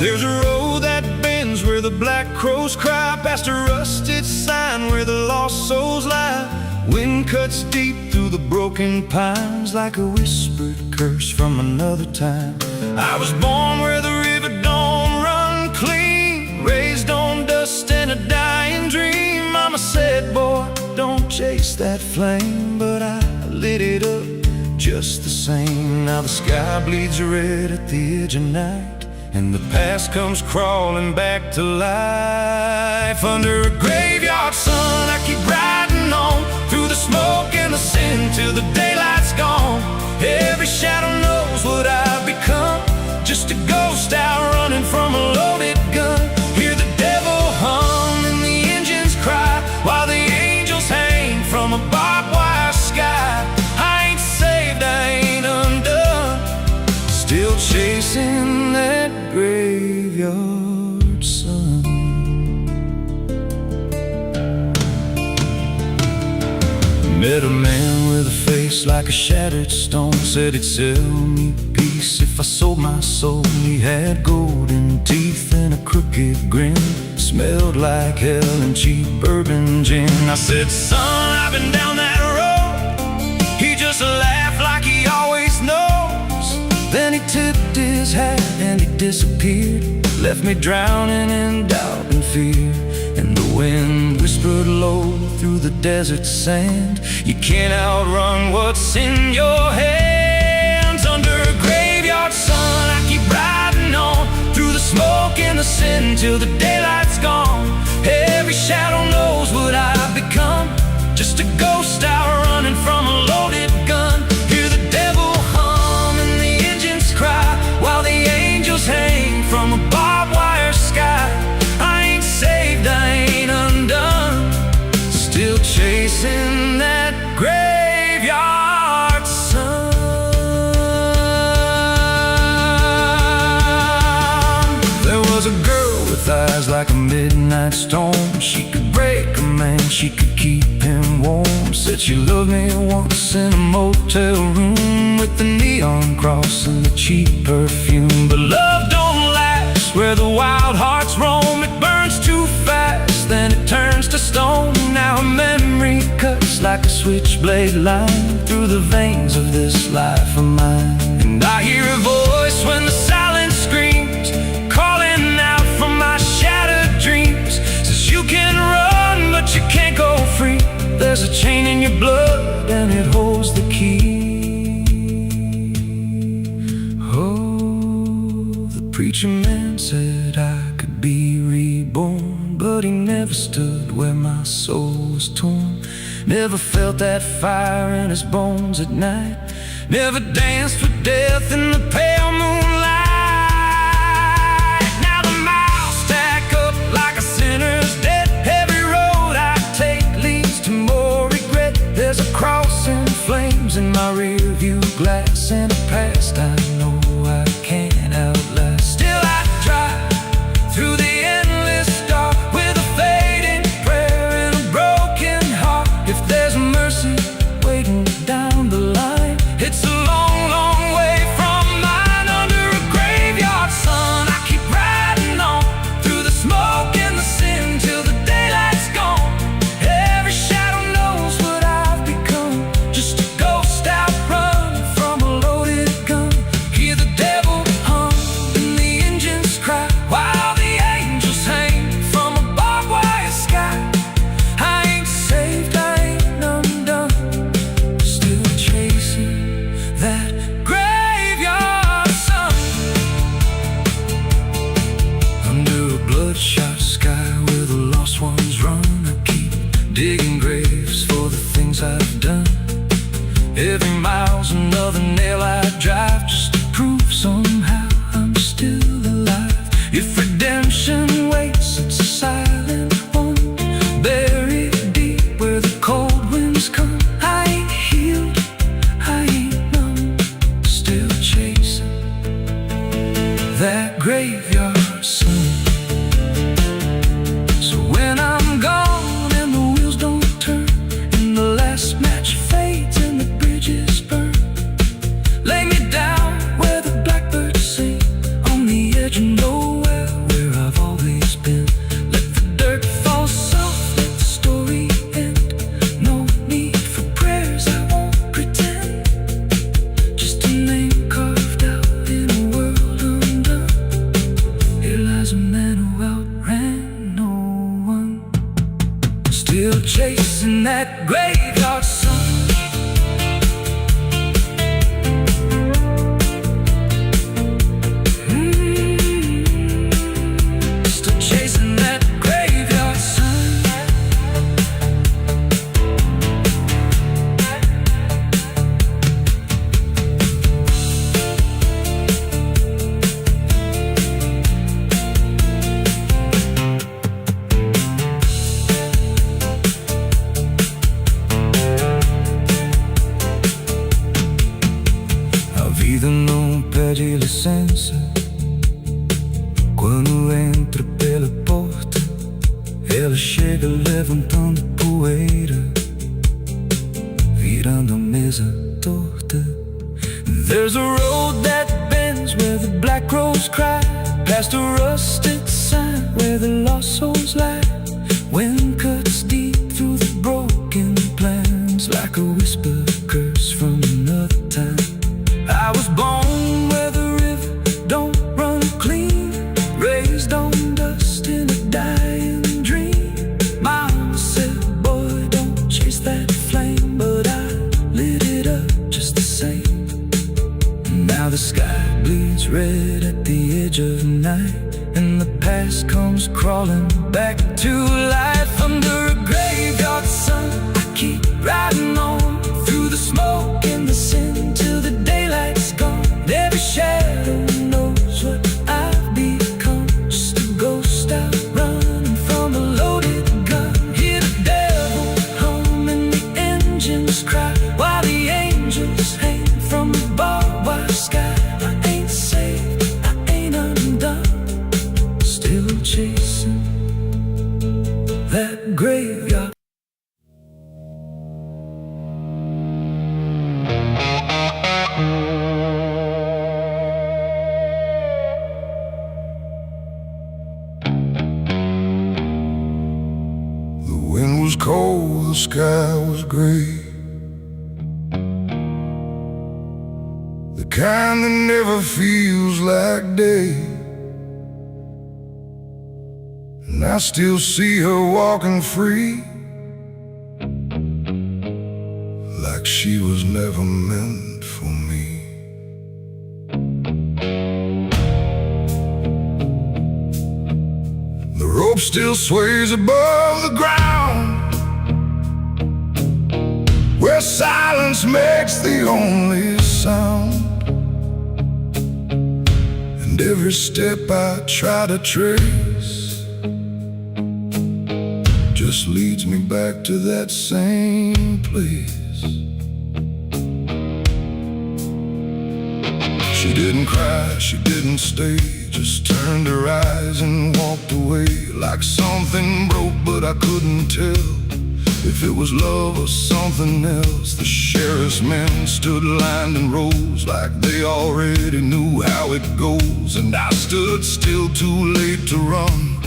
There's a road that bends where the black crows cry, past a rusted sign where the lost souls lie. Wind cuts deep through the broken pines like a whispered curse from another time. I was born where the river don't run clean, raised on dust and a dying dream. Mama said, boy, don't chase that flame, but I lit it up just the same. Now the sky bleeds red at the edge of night, and the past comes crawling back to life. Under a graveyard sun, I keep riding on through the smoke and the sin till the daylight's gone. Every shadow knows what I've become, just a ghost out running from a loaded gun. Hear the devil hum and the engines cry, while the angels hang from a barbed wire sky. I ain't saved, I ain't undone, still chasing that graveyard sun. Met a man with a face like a shattered stone, said he'd sell me peace if I sold my soul. He had golden teeth and a crooked grin, smelled like hell and cheap bourbon gin. I said, son, I've been down that road. He just laughed like he always knows. Then he tipped his hat and he disappeared, left me drowning in doubt and fear. And the wind whispered low through the desert sand, you can't outrun what's in your hands. Under a graveyard sun, I keep riding on through the smoke and the sin till the daylight's gone. Every shadow knows what I've become, just a ghost out running from a loaded gun. Hear the devil hum and the engines cry, while the angels hang from a barbed wire sky. I ain't saved, I ain't undone, still chasing that graveyard sun. There was a girl with eyes like a midnight storm. She could break a man, she could keep him warm. Said she loved me once in a motel room, with the neon cross and the cheap perfume. But love don't last where the wild hearts roam. It burns too fast, then it turns to stone. Now a memory cuts like a switchblade line through the veins of this life of mine. And I hear a voice when the silence screams, calling out from my shattered dreams. Says you can run, but you can't go free. There's a chain in your blood and it holds the key. Oh, the preacher man said I could be reborn, but he never stood where my soul was torn. Never felt that fire in his bones at night, never danced with death in the pale moonlight. Now the miles stack up like a sinner's debt. Every road I take leads to more regret. There's a cross in flames in my rear view glass, and a past I know I can't outlast. Still I drive through the endless dark with a fading prayer and a broken heart. If there's mercy waiting down the line, it's a long, long way from mine. Under a graveyard sun, I keep riding on through the smoke and the sin till the daylight's gone. Every shadow knows what I've become, just a ghost out running from a loaded gun. Hear the devil hum and the engines cry, while the angels hang from a barbed wire sky. I ain't saved, I ain't undone, still chasing that graveyard sun. Under a bloodshot sky where the lost ones run, I keep digging graves for the things I've done. Every mile's another nail I drive, just to prove somehow I'm still alive. If redemption waits, it's a silent one, buried deep where the cold winds come. I ain't healed, I ain't numb, still chasing that graveyard sun. So when I'm gone and the wheels don't turn, and the last match fades and the bridges burn, lay me down where the blackbirds sing, on the edge of nowhere. that graveyard sun. Still chasing that graveyard sun. Vida não pede licença quando entra pela porta. Ela chega levantando poeira, virando a mesa torta. There's a road that bends where the black crows cry, past a rusted sign where the lost souls lie. Wind cuts deep through the broken plans, like a whisper curse from another time. I was born where the river don't run clean, raised on dust in a dying dream. Mama said, boy, don't chase that flame, but I lit it up just the same. Now the sky bleeds red at the edge of night, and the past comes crawling back to life. Under a graveyard sun, I keep riding on through the smoke and the sin till the daylight's gone. Every shadow knows what I've become, just a ghost out running from a loaded gun. Hear the devil hum and the engines cry, while the angels hang from the barbed wire sky. I ain't saved, I ain't undone, still chasing that graveyard. The wind was cold, the sky was gray, the kind that never feels like day. And I still see her walking free, like she was never meant for me. The rope still sways above the ground, where silence makes the only sound. And every step I try to trace just leads me back to that same place. She didn't cry, she didn't stay, just turned her eyes and walked away. Like something broke, but I couldn't tell if it was love or something else. The sheriff's men stood lined in rows, like they already knew how it goes. And I stood still, too late to run,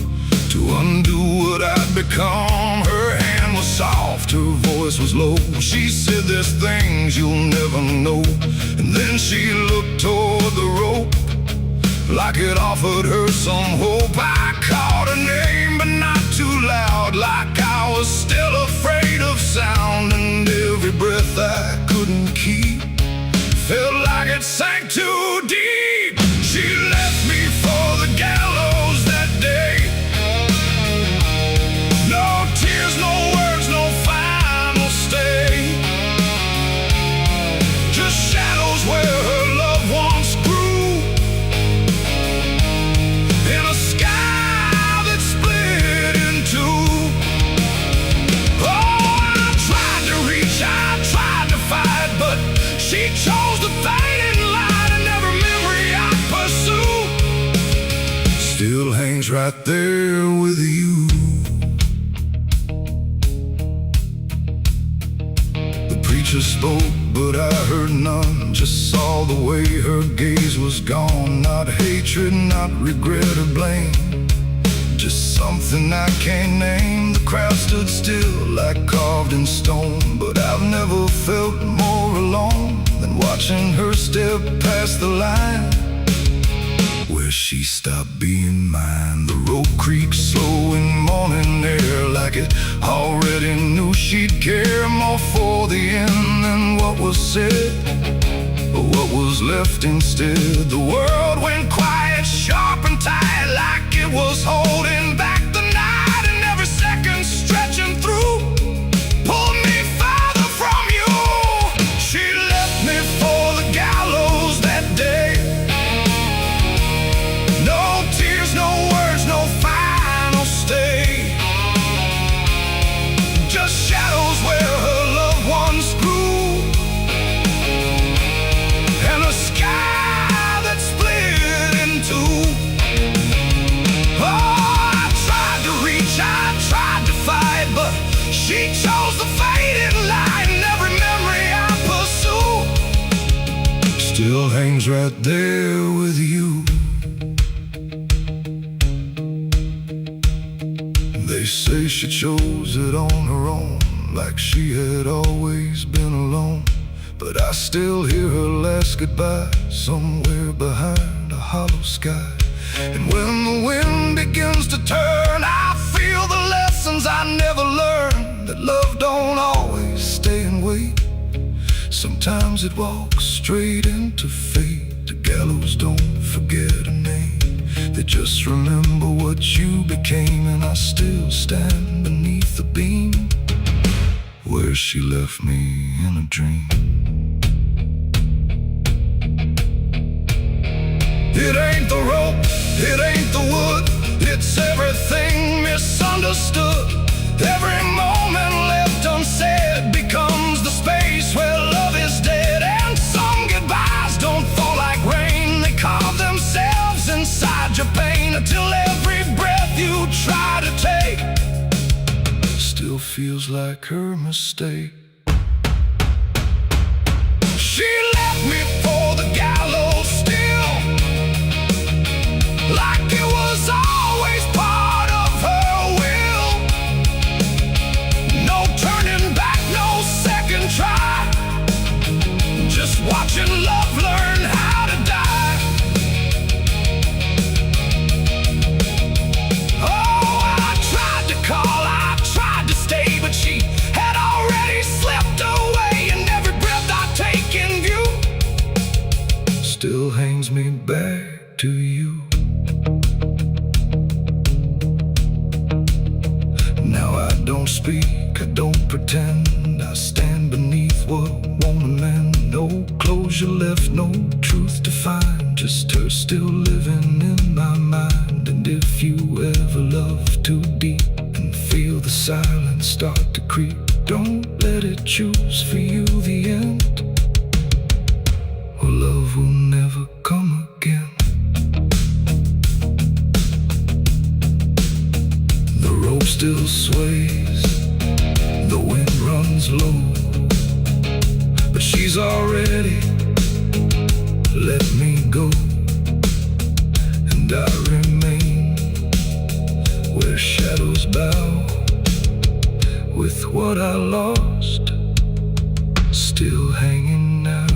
to undo what I'd become. Her hand was soft, her voice was low. She said, there's things you'll never know. And then she looked toward the rope, like it offered her some hope. I called her name, but not too loud, like I was still afraid of sound. And every breath I couldn't keep felt like it sank too deep. She left me for the gallows that day. No tears, no words, no final stay, just shadows where her loved ones grew, in a sky that split in two. Oh, I tried to reach, I tried to fight, but she chose the fading light, and every memory I pursue still hangs right there with you. The preacher spoke, but I heard none, just saw the way her gaze was gone. Not hatred, not regret or blame, just something I can't name. The crowd stood still, like carved in stone, but I've never felt more alone than watching her step past the line, where where she stopped being mine. The road creaks slow in morning air, like it already knew she'd care more for the end than what was said, but what was left instead. The world went quiet, sharp and tight, like it was holding back the night, and every second stretching through pulled me farther from you. She left me for the gallows that day. No tears, no words, no final stay, just shadows where her loved ones grew, and a sky that split in two. Oh, I tried to reach, I tried to fight, but she chose the faded light, and every memory I pursue still hangs right there with you. They say she chose it on her own, like she had always been alone, but I still hear her last goodbye somewhere behind a hollow sky. And when the wind begins to turn, I feel the lessons I never learned, that love don't always stay and wait. Sometimes it walks straight into fate. The gallows don't forget a name, they just remember what you became. And I still stand beneath the beam where she left me in a dream. It ain't the rope, it ain't the wood, it's everything misunderstood. Every moment left unsaid becomes the space where love is dead. And some goodbyes don't fall like rain, they carve themselves inside your pain, until every breath you try to take still feels like her mistake. She left me for the gallows still, like it was always part of her will. No turning back, no second try, just watching love learn how to die. Oh, I tried to call, I tried to stay, but she had already slipped away, and every breath I take in view still hangs me back to you. Now I don't speak, I don't pretend, I stand beneath what won't amend. No closure left, no truth to find, just her still living in my mind. And if you ever love too deep and feel the silence start to creep, don't let it choose for you the end, or love will never come again. The rope still sways, the wind runs low, but she's already let me go, and I remain where shadows bow, with what I lost still hanging now.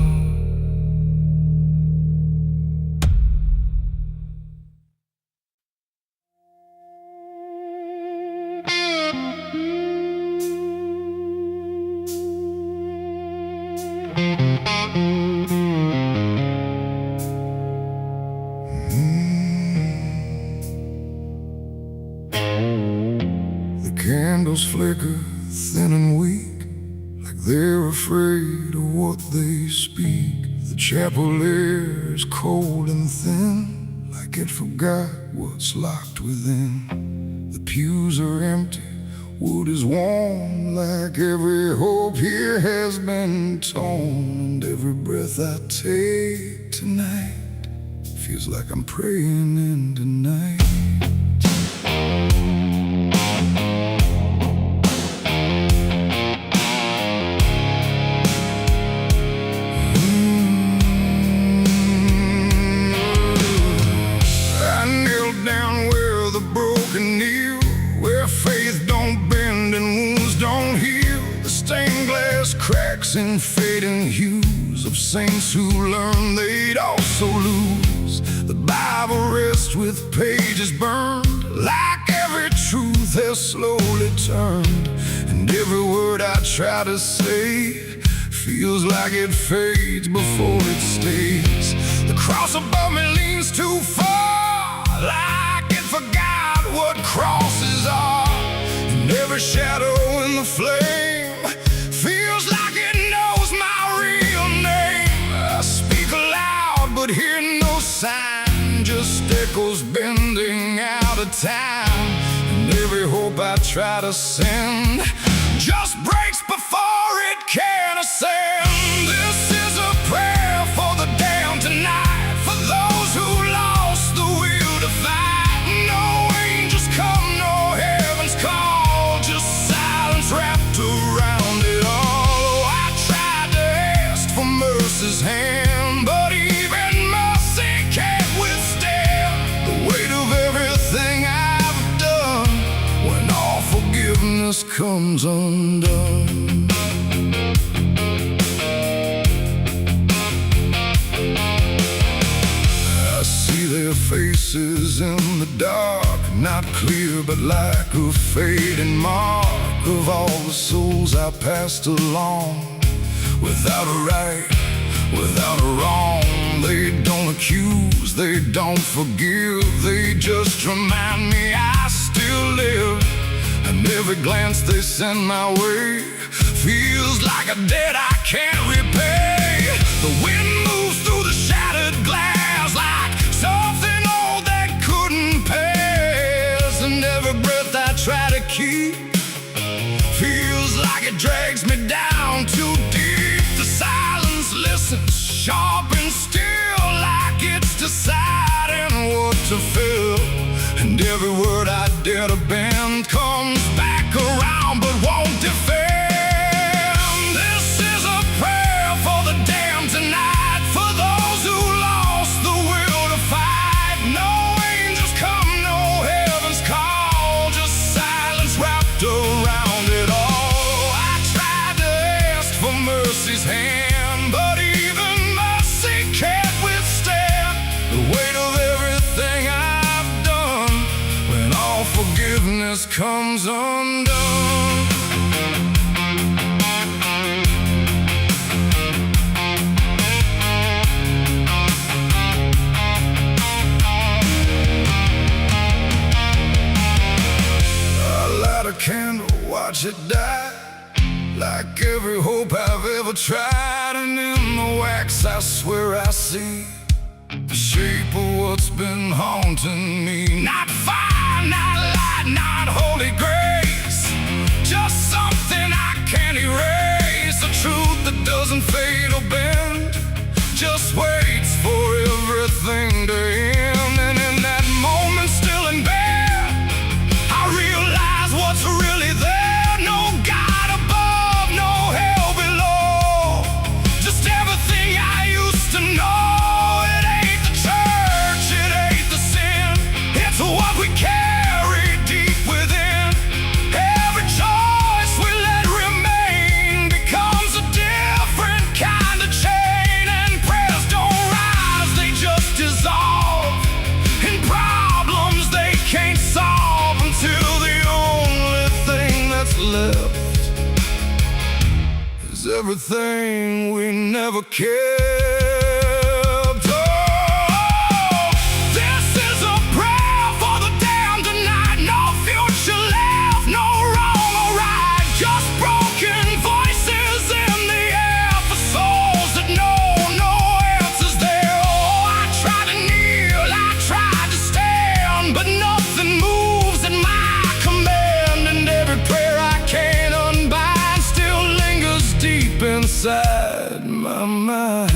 The candles flicker thin and weak, like they're afraid of what they speak. The chapel air is cold and thin, like it forgot what's locked within. The pews are empty, wood is warm, like every hope here has been torn. And every breath I take tonight feels like I'm praying into night. Cracks and fading hues of saints who learned they'd also lose. The survive arrest with pages burned. Like every truth has slowly turned, and every word I try to say feels like it fades before it stays. The cross above me leans too far, like it forgot what crosses are. And every shadow in the flame feels like it knows my real name. I speak aloud but hear no sign, just echoes bending out of time. And every hope I try to send just breaks before it can ascend. This is a prayer for the damned tonight, for those who lost the will to fight. No angels come, no heaven's call, just silence wrapped around it all. Oh, I tried to ask for mercy's hand, but even mercy can't withstand the weight of everything I've done when all forgiveness comes undone. I see their faces in the dark, not clear but like a fading mark of all the souls I passed along. Without a right, without a wrong, they don't accuse, they don't forgive, they just remind me I still live. And every glance they send my way feels like a debt I can't repay. The wind moves through the shattered glass like something old that couldn't pass. And every breath I try to keep feels like it drags me down too deep. The silence listens, sharp and still, like it's deciding what to feel. And every word I dare to bend comes back around but won't defend. This is a prayer for the damned tonight, for those who lost the will to fight. No angels come, no heaven's call, just silence wrapped around it all. I tried to ask for mercy's hand, but even mercy can't withstand the weight of everything I've done when all forgiveness comes undone. I light a candle, watch it die, like every hope I've ever tried. And in the wax I swear I see the shape of what's been haunting me. Not fire, not light, not holy grace, just something I can't erase. A truth that doesn't fade or bend, just waits for everything to end. And in that moment, still in bed, I realize what's really there. No God above, no hell below, just everything I used to know. It ain't the church, it ain't the sin, it's what we carry deep within. Every choice we let remain becomes a different kind of chain. And prayers don't rise, they just dissolve in problems they can't solve, until the only thing that's left is everything we never kept. Oh, this is a prayer for the damned tonight. No future left, no wrong or right, just broken voices in the air, for souls that know no answers there. Oh, I try to kneel, I try to stand, but nothing moves at my command. And every prayer I can't unbind still lingers deep inside my mind.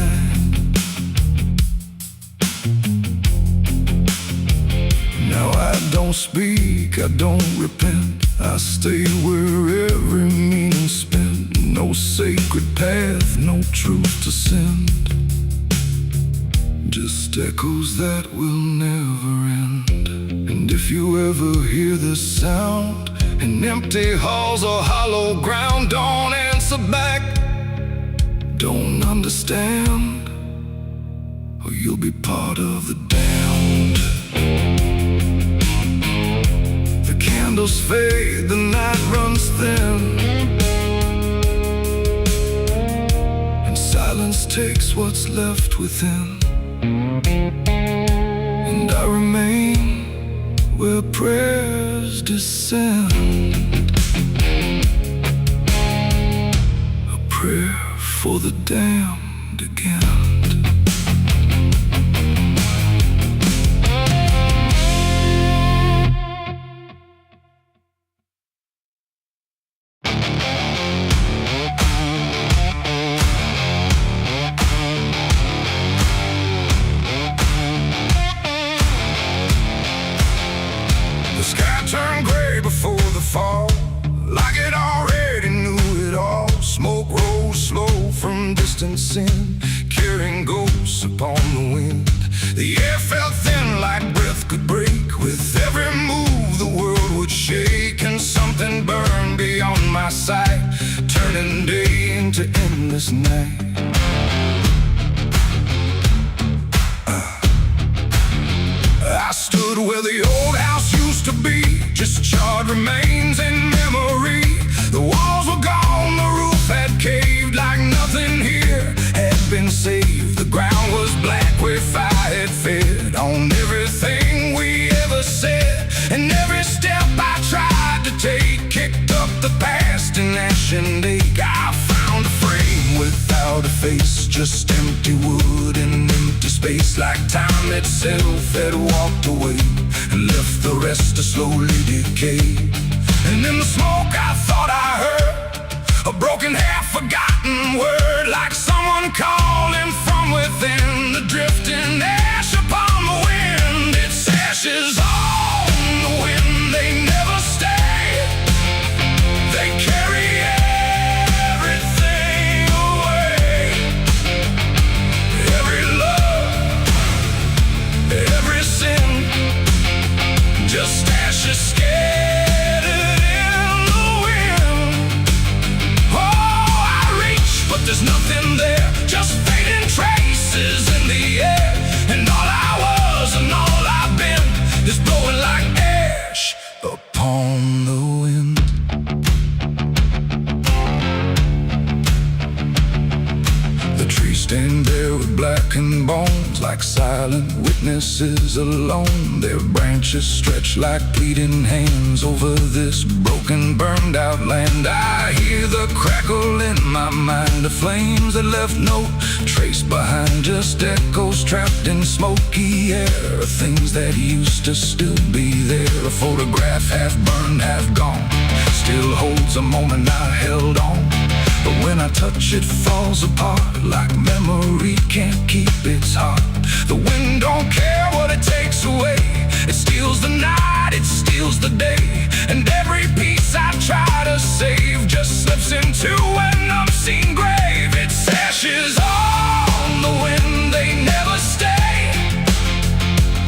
Now I don't speak, I don't repent, I stay where every meaning's spent. No sacred path, no truth to send, just echoes that will never end. And if you ever hear this sound in empty halls or hollow ground, don't answer back, don't understand, or you'll be part of the damned. fade, the night runs thin, and silence takes what's left within. And I remain where prayers descend, a prayer for the damned again. The sky turned gray before the fall, like it already knew it all. Smoke rose slow from distance in, carrying ghosts upon the wind. The air felt thin like breath could break. With every move the world would shake, and something burned beyond my sight, turning day into endless night. I stood where the old house used to be, just charred remains in memory. The walls were gone, the roof had caved, like nothing here had been saved. The ground was black where fire had fed on everything we ever said, and every step I tried to take kicked up the past in ash and ache. I found a frame without a face, just empty wood and empty space, like time itself had walked away and left the rest to slowly decay. And in the smoke I thought I heard a broken, half-forgotten word, like someone calling from within, the drifting ash upon the wind. It's ashes on the wind, they never stay. They carry everything away, every love, every sin, just ashes scattered in the wind. Oh, I reach, but there's nothing there, just fading traces in the air. And all I was and all I've been is blowing like ash upon the wind. The trees stand there with blackened bones, like silent witnesses alone. Their branches stretch like pleading hands over this broken, burned out land. I hear the crackle in my mind of flames that left no trace behind, just echoes trapped in smoky air of things that used to still be there. A photograph half burned, half gone, still holds a moment I held on. But when I touch it, falls apart, like memory can't keep its heart. The wind don't care what it takes away, it steals the night, it steals the day. And every piece I try to save just slips into an unseen grave. It's ashes on the wind, they never stay.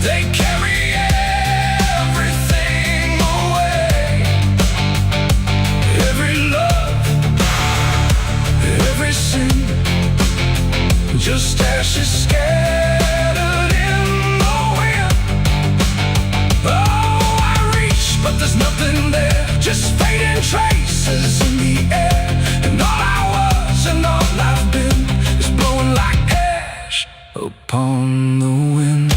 They carry everything away, every love, every sin, just ashes scattered in the wind. Oh, I reach, but there's nothing there, just fading traces in the air. And all I was and all I've been is blowing like ash upon the wind.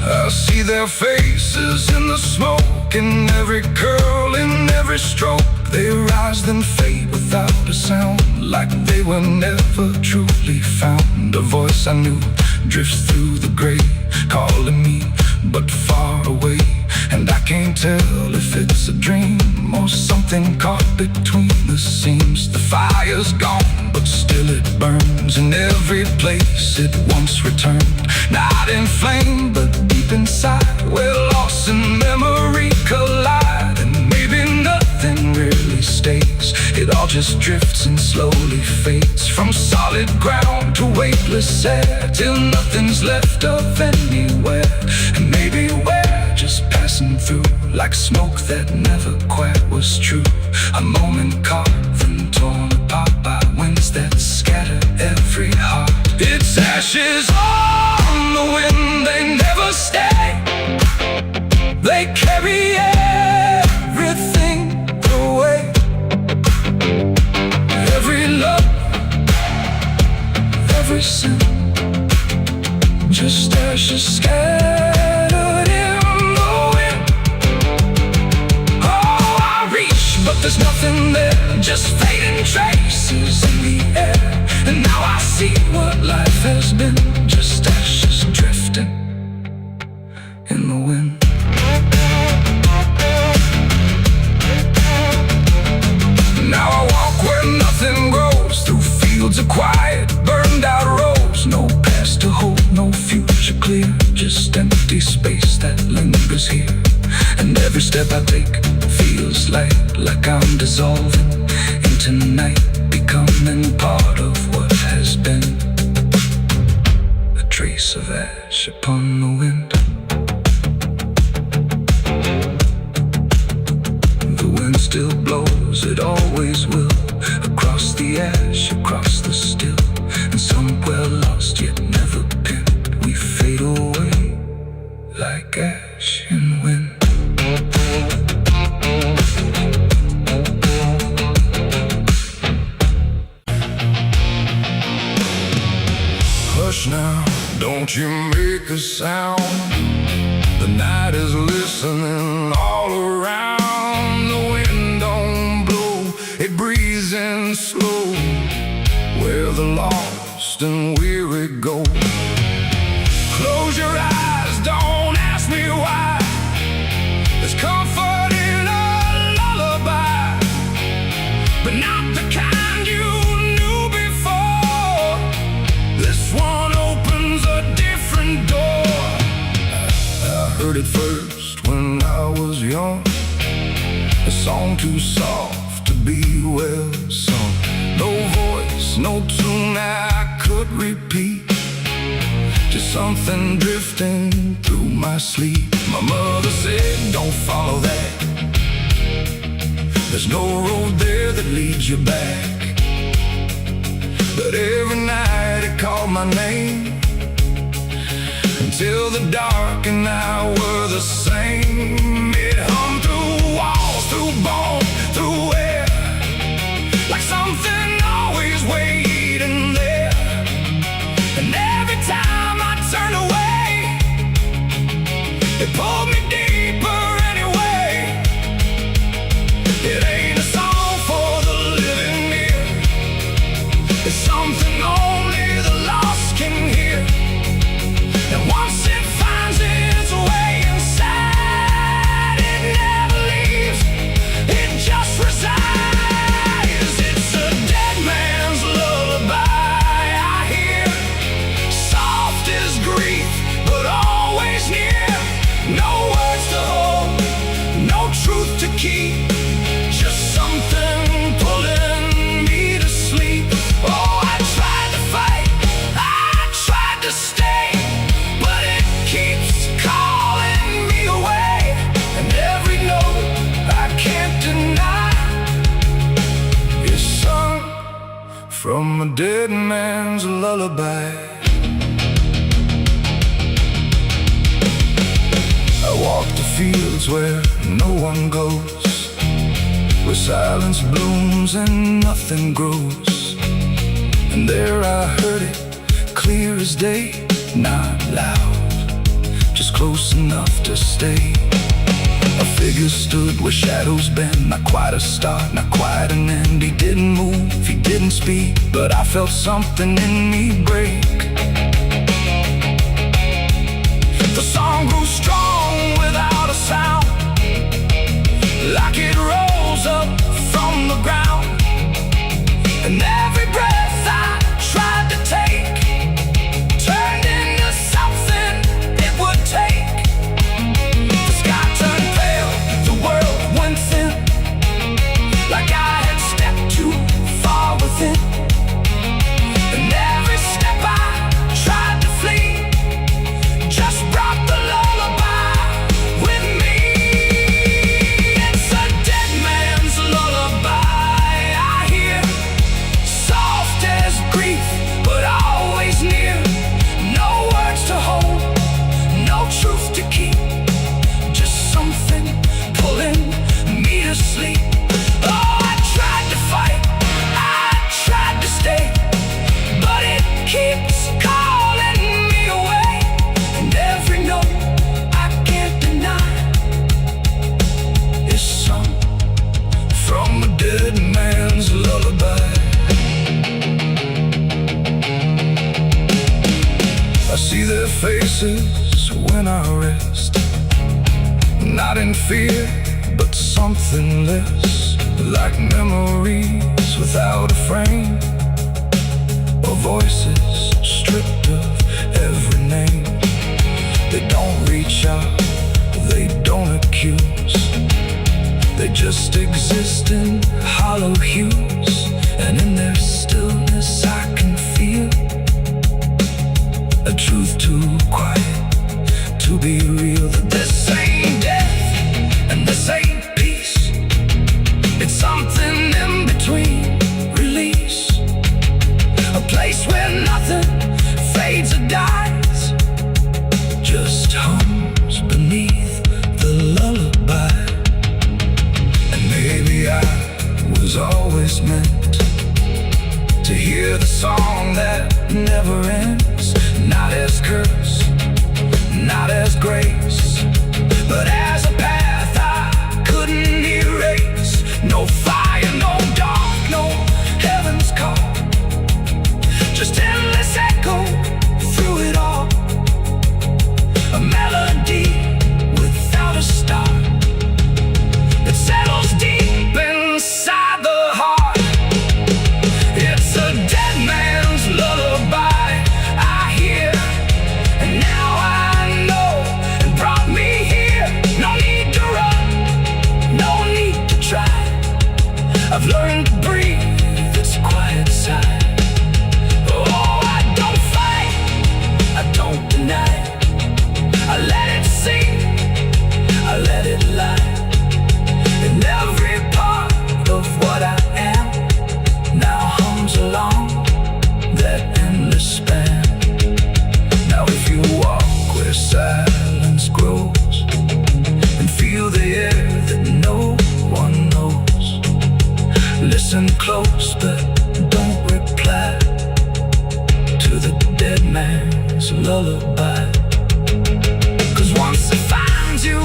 I see their faces in the smoke, in every curl, in every stroke. They rise then fade without a sound, like they were never truly found. A voice I knew drifts through the gray, calling me but far away. And I can't tell if it's a dream or something caught between the seams. The fire's gone, but still it burns in every place it once returned. Not in flame, but deep inside, where loss and memory collide. And maybe nothing really stays, it all just drifts and slowly fades, from solid ground to weightless air, till nothing's left of anywhere. And maybe we're just passing through, like smoke that never quite was true. A moment carved and torn apart by winds that scatter every heart. It's ashes on the wind, they never stay. they carry everything away. Every love, every sin, just ashes scattered in the wind. Oh, I reach, but there's nothing there, just fading traces in the air. And now I see what life has been, just ashes drifting in the wind. Now I walk where nothing grows, through fields of quiet, burned out roads. No past to hold, no future clear, just empty space that lingers here. And every step I take feels like I'm dissolving into night, becoming part of what has been. A trace of ash upon the wind. The wind still blows, it always will, across the ash, across the still. And somewhere lost yet never pinned, we fade away like ash in wind. Hush now, don't you make a sound. The night is listening all around. The wind don't blow, it breathes in slow, where the lost and weary go. Close your eyes, don't ask me why. There's comfort in a lullaby, but not the kind you knew before. This one opens a different door. I heard it first when I was young, a song too soft to be well sung. No voice, no tune I could repeat, just something drifting through my sleep. My mother said, don't follow that, there's no road there that leads you back. But every night it called my name, until the dark and I were the same. It hummed through walls, through bone, through air, like something always waiting there. And every time I turned away, it pulled me deeper anyway. It ain't a song for the living ear, it's something only the lost can hear. And once it finds its way inside, it never leaves, it just resides. It's a dead man's lullaby I hear, soft as grief, but always near. No words to hold, no truth to keep, just something pulling me to sleep. Oh, I tried to fight, I tried to stay, but it keeps calling me away. And every note I can't deny is sung from a dead man's lullaby. I walk the fields where no one goes, where silence blooms and nothing grows. And there I heard it, clear as day, not loud, just close enough to stay. A figure stood where shadows bend, not quite a start, not quite an end. He didn't move, he didn't speak, but I felt something in me break. The song grew strong without a sound, like it rose up from the ground. And every breath I tried to take turned into something it would take. The sky turned pale, the world went thin, like I had stepped too far within. And every step I tried to flee just brought the lullaby with me. It's a dead man's lullaby. spaces when I rest, not in fear, but something less, like memories without a frame, or voices stripped of every name. They don't reach out, they don't accuse, they just exist in hollow hues. And in their stillness I can feel a truth too quiet to be real. That this ain't death and this ain't peace, it's something in between. Release, a place where nothing fades or dies, just hums beneath the lullaby. And maybe I was always meant to hear the song that never ends, not as curse, not as grace, but as a path I couldn't erase. No fire, no dark, no heaven's call, just endless echo through it all. A melody without a start that settles deep inside the heart. It's a dead man's lullaby I hear, and now I know it brought me here. No need to run, no need to try, I've learned to breathe this quiet sigh. Oh, I don't fight, I don't deny, I let it sing, I let it lie. In every part of what I am now hums along that endless span. Now if you walk where silence grows and feel the air that no one knows, listen close but don't reply to the dead man's lullaby. 'Cause once it finds you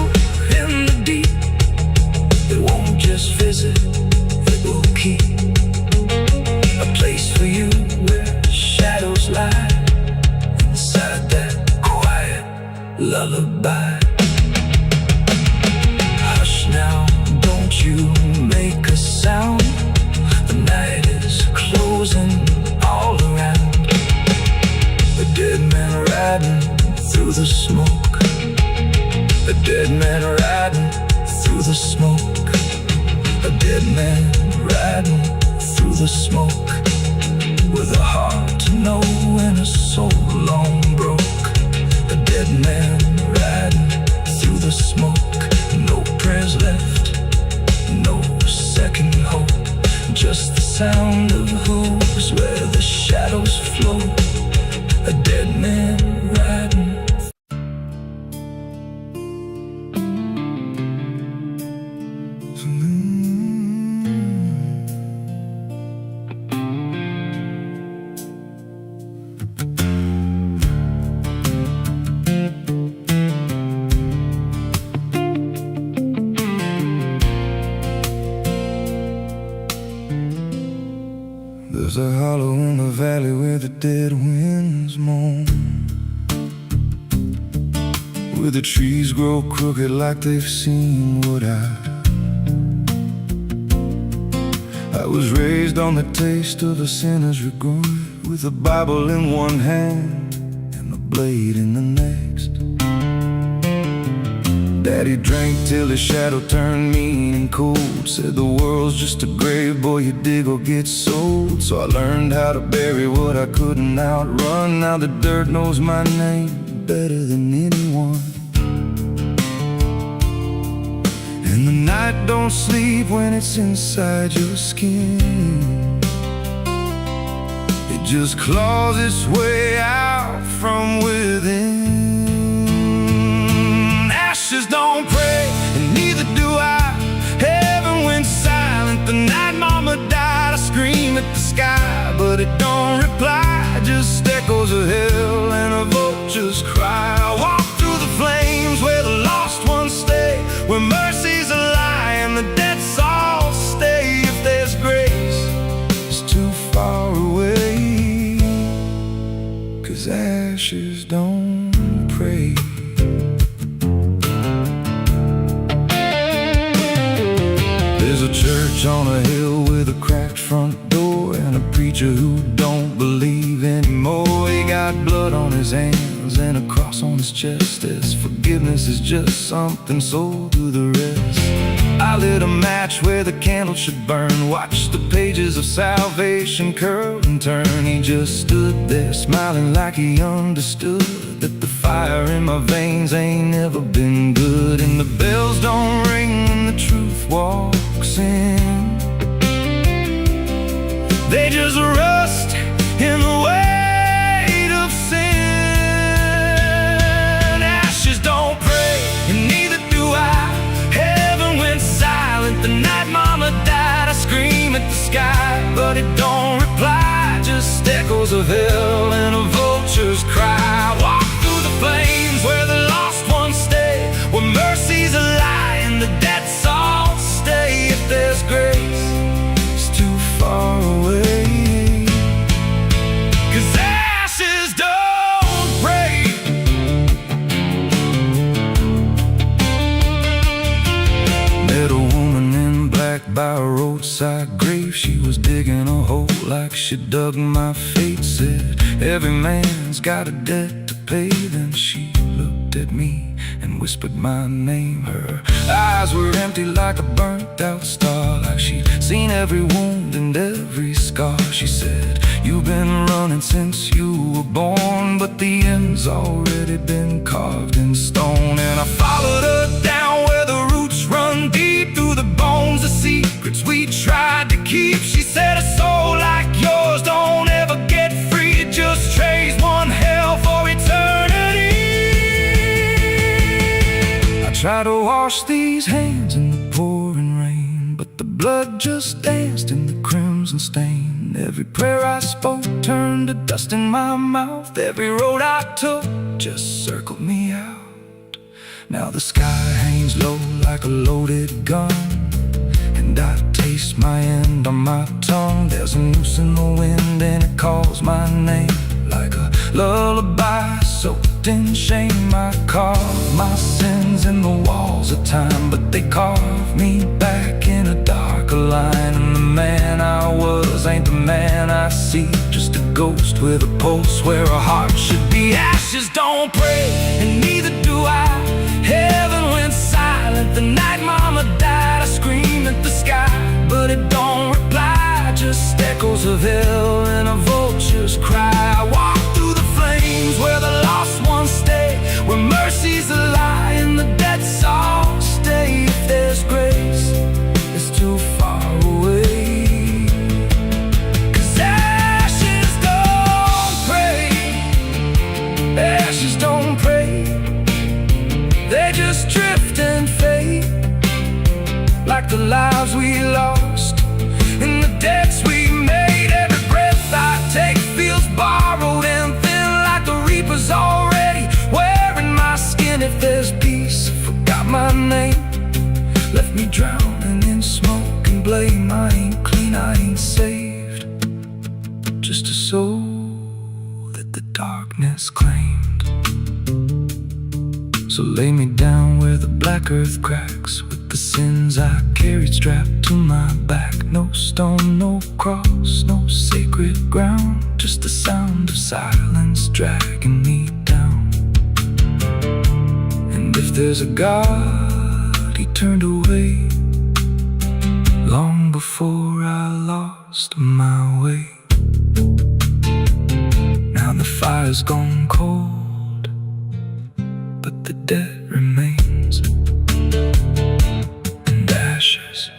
in the deep, it won't just visit, it will keep a place for you where shadows lie inside that quiet lullaby. Hush now, don't you make a sound, the night is closing all around. A dead man riding through the smoke, a dead man riding through the smoke, a dead man riding through the smoke, with a heart to know and a soul long broke. A dead man riding through the smoke, no prayers left, no second hope, just the sound of hooves where the shadows flow. A dead man riding. There's a hollow in the valley where the dead winds moan, where the trees grow crooked like they've seen what I was raised on the taste of a sinner's regret, with a Bible in one hand and a blade in the next. Daddy drank till his shadow turned mean and cold, said the world's just a grave, boy, you dig or get sold. So I learned how to bury what I couldn't outrun. Now the dirt knows my name better than anyone. And the night don't sleep when it's inside your skin, it just claws its way out from within. Ashes don't pray, and neither do I. Heaven went silent the night mama died. I scream at the sky, but it don't reply, just echoes of hell and a vulture's cry. I walk through the flames where the lost ones stay, where mercy's a lie and the dead souls stay. If there's grace, it's too far away, 'cause ashes don't church on a hill with a cracked front door and a preacher who don't believe anymore. He got blood on his hands and a cross on his chest, as forgiveness is just something sold to the rest. I lit a match where the candle should burn, watched the pages of salvation curl and turn. He just stood there smiling like he understood that the fire in my veins ain't never been good. And the bells don't ring when the truth walks in, they just rust in the weight of sin. Ashes don't pray, and neither do I. Heaven went silent the night mama died. I scream at the sky, but it don't reply, just echoes of hell and a vulture's cry. Walk through the flames where the lost ones stay, where mercy's a lie and the dead souls stay. If there's grace, it's too far away, 'cause ashes don't break. Met a woman in black by a roadside grave. She was digging a hole like she dug my fate. Said every man's got a debt to pay. Then she looked at me and whispered my name. Her eyes were empty like a burnt out star, like she'd seen every wound and every scar. She said, you've been running since you were born, but the end's already been carved in stone. And I followed her down where the roots run deep through the bones, the secrets we tried to keep. She said, a soul like yours don't ever get free, it just trades one hell for eternity. I try to wash these hands in the pouring rain, but the blood just danced in the crimson stain. Every prayer I spoke turned to dust in my mouth. Every road I took just circled me out. Now the sky hangs low like a loaded gun, and I taste my end on my tongue. There's a noose in the wind and it calls my name like a lullaby soaked in shame. I carve my sins in the walls of time, but they carve me back in a darker line. And the man I was ain't the man I see, just a ghost with a pulse where a heart should be. Ashes don't pray, and neither do I. Heaven went silent the night mama died. I screamed at the sky, but it don't reply, just echoes of hell and a vulture's cry. I walk through the flames where the lost ones stay, where mercy's a lie and the dead souls stay. If there's grace, it's too far away, 'cause ashes don't pray, ashes don't pray, they just drift and fade like the lives we lost and the debts we made. Every breath I take feels borrowed and thin, like the reaper's already wearing my skin. If there's peace, I forgot my name, left me drowning in smoke and blame. I ain't clean, I ain't saved, just a soul that the darkness claimed. So lay me down where the black earth cracks, with the sins I carried strapped to my back. No stone, no cross, no sacred ground, just the sound of silence dragging me down. And if there's a God, he turned away long before I lost my way. Now the fire's gone cold, but the debt remains, and ashes.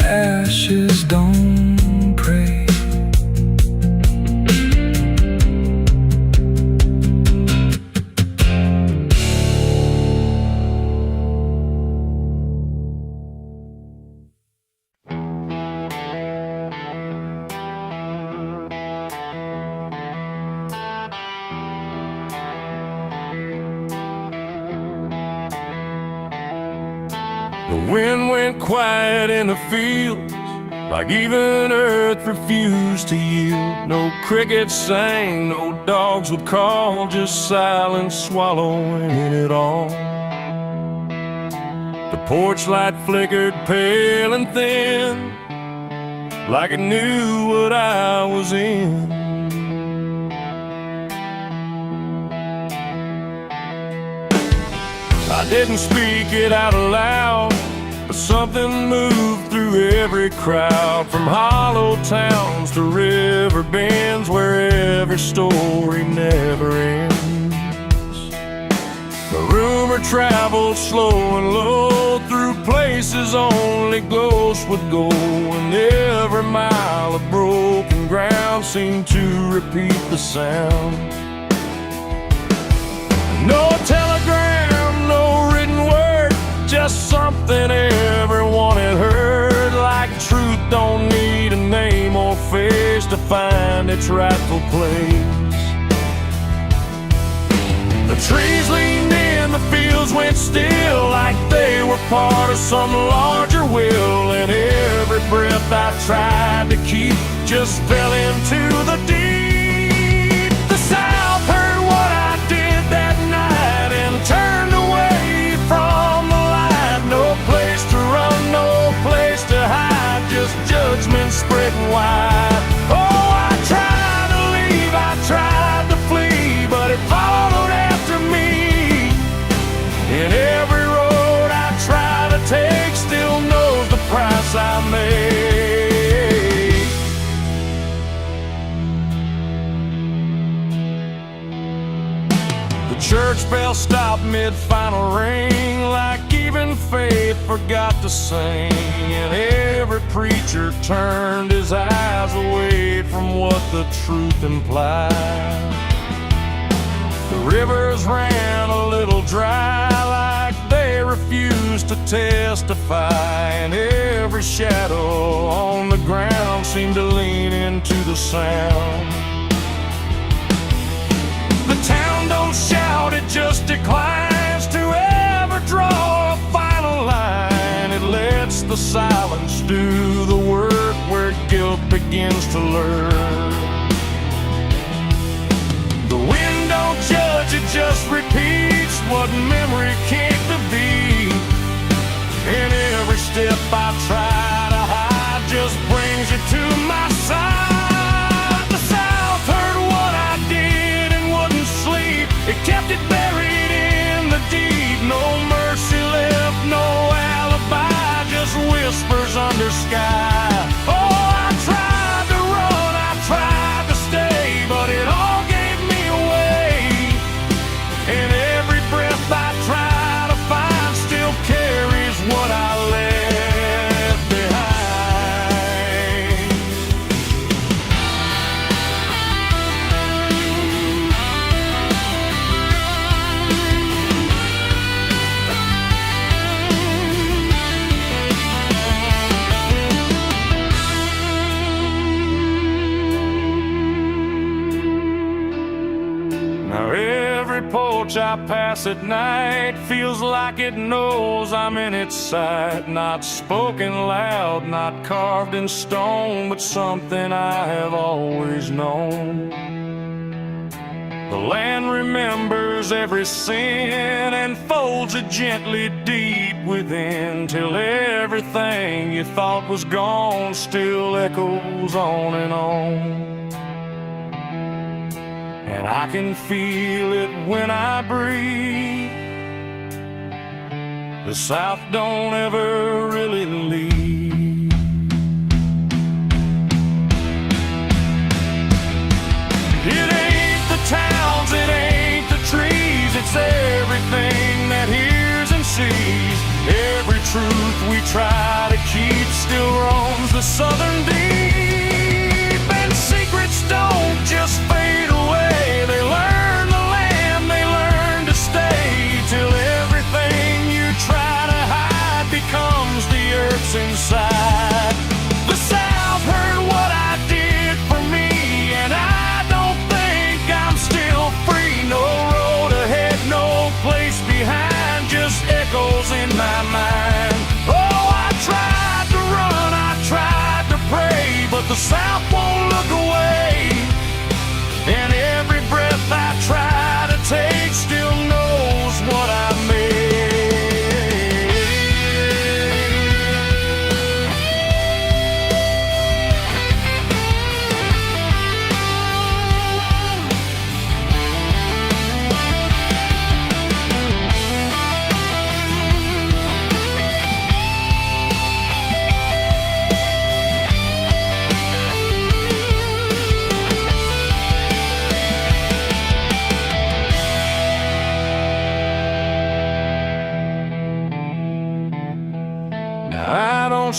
Ashes don't pray. The wind went quiet in the fields, like even earth refused to yield. No crickets sang, no dogs would call, just silence swallowing it all. porch light flickered pale and thin, like it knew what I was in. I didn't speak it out loud, but something moved through every crowd, from hollow towns to river bends, where every story never ends. The rumor traveled slow and low through places only ghosts would go, and every mile of broken ground seemed to repeat the sound. No telegram, no written word, just something everyone had heard, like truth don't need a name or face to find its rightful place. The trees leaned in, the fields went still, like they were part of some larger will, and every breath I tried to keep just fell into the deep. The South heard what I did that night and turned away from the light. No place to run, no place to hide, just judgment spreading wide. Oh, I tried to leave, I tried to flee, but it followed after me. And every road I try to take still knows the price I made. The church bell stopped mid-final ring, like even faith forgot to sing, and every preacher turned his eyes away from what the truth implied. The rivers ran a little dry, like they refused to testify, and every shadow on the ground seemed to lean into the sound. The town don't shout, it just declines to ever draw a final line. It lets the silence do the work where guilt begins to lurk. The wind don't judge, it just repeats what memory came to be. And every step I try to hide just brings you to my side. The South heard what I did and wouldn't sleep. It kept it buried in the deep. No mercy left, no alibi, just whispers under sky. Oh, I tried to run, I tried to stay, but it all gave me away. And every breath I try to find still carries what I left behind. Now every porch I pass at night feels like it knows I'm in its sight. Not spoken loud, not carved in stone, but something I have always known. The land remembers every sin and folds it gently deep within, till everything you thought was gone still echoes on and on. And I can feel it when I breathe. The South don't ever really leave. It ain't the towns, it ain't the trees, it's everything that hears and sees. Every truth we try to keep still roams the southern deep. And secrets don't just fade away, they learn the land, they learn to stay, till everything you try to hide becomes the earth's inside. The South heard what I did for me, and I don't think I'm still free. No road ahead, no place behind, just echoes in my mind. Oh, I tried to run, I tried to pray, but the South won't look away. And every breath I try to take still knows what I made.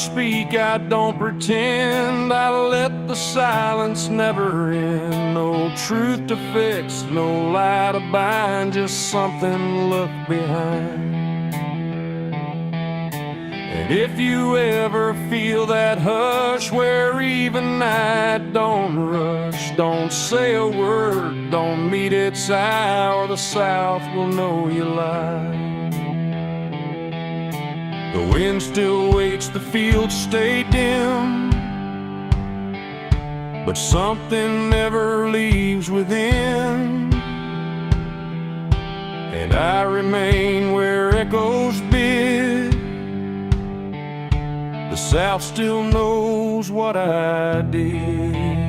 speak, I don't pretend. I let the silence never end. No truth to fix, no lie to bind, just something to look behind. And if you ever feel that hush where even night don't rush, don't say a word, don't meet its eye, or the South will know you lie. The wind still waits, the fields stay dim, but something never leaves within. And I remain where echoes bid. The South still knows what I did.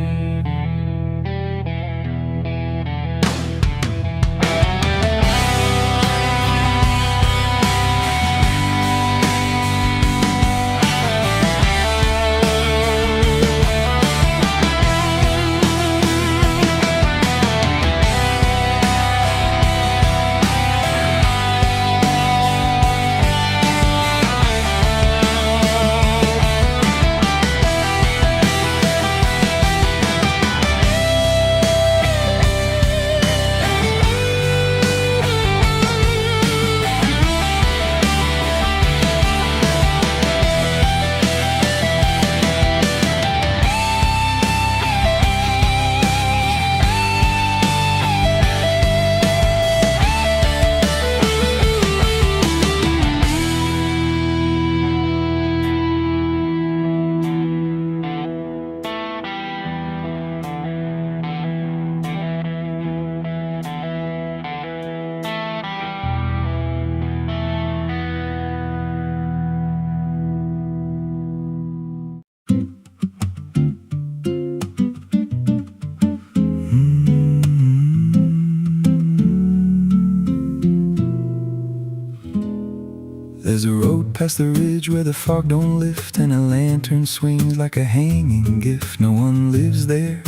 There's a road past the ridge where the fog don't lift, and a lantern swings like a hanging gift. No one lives there,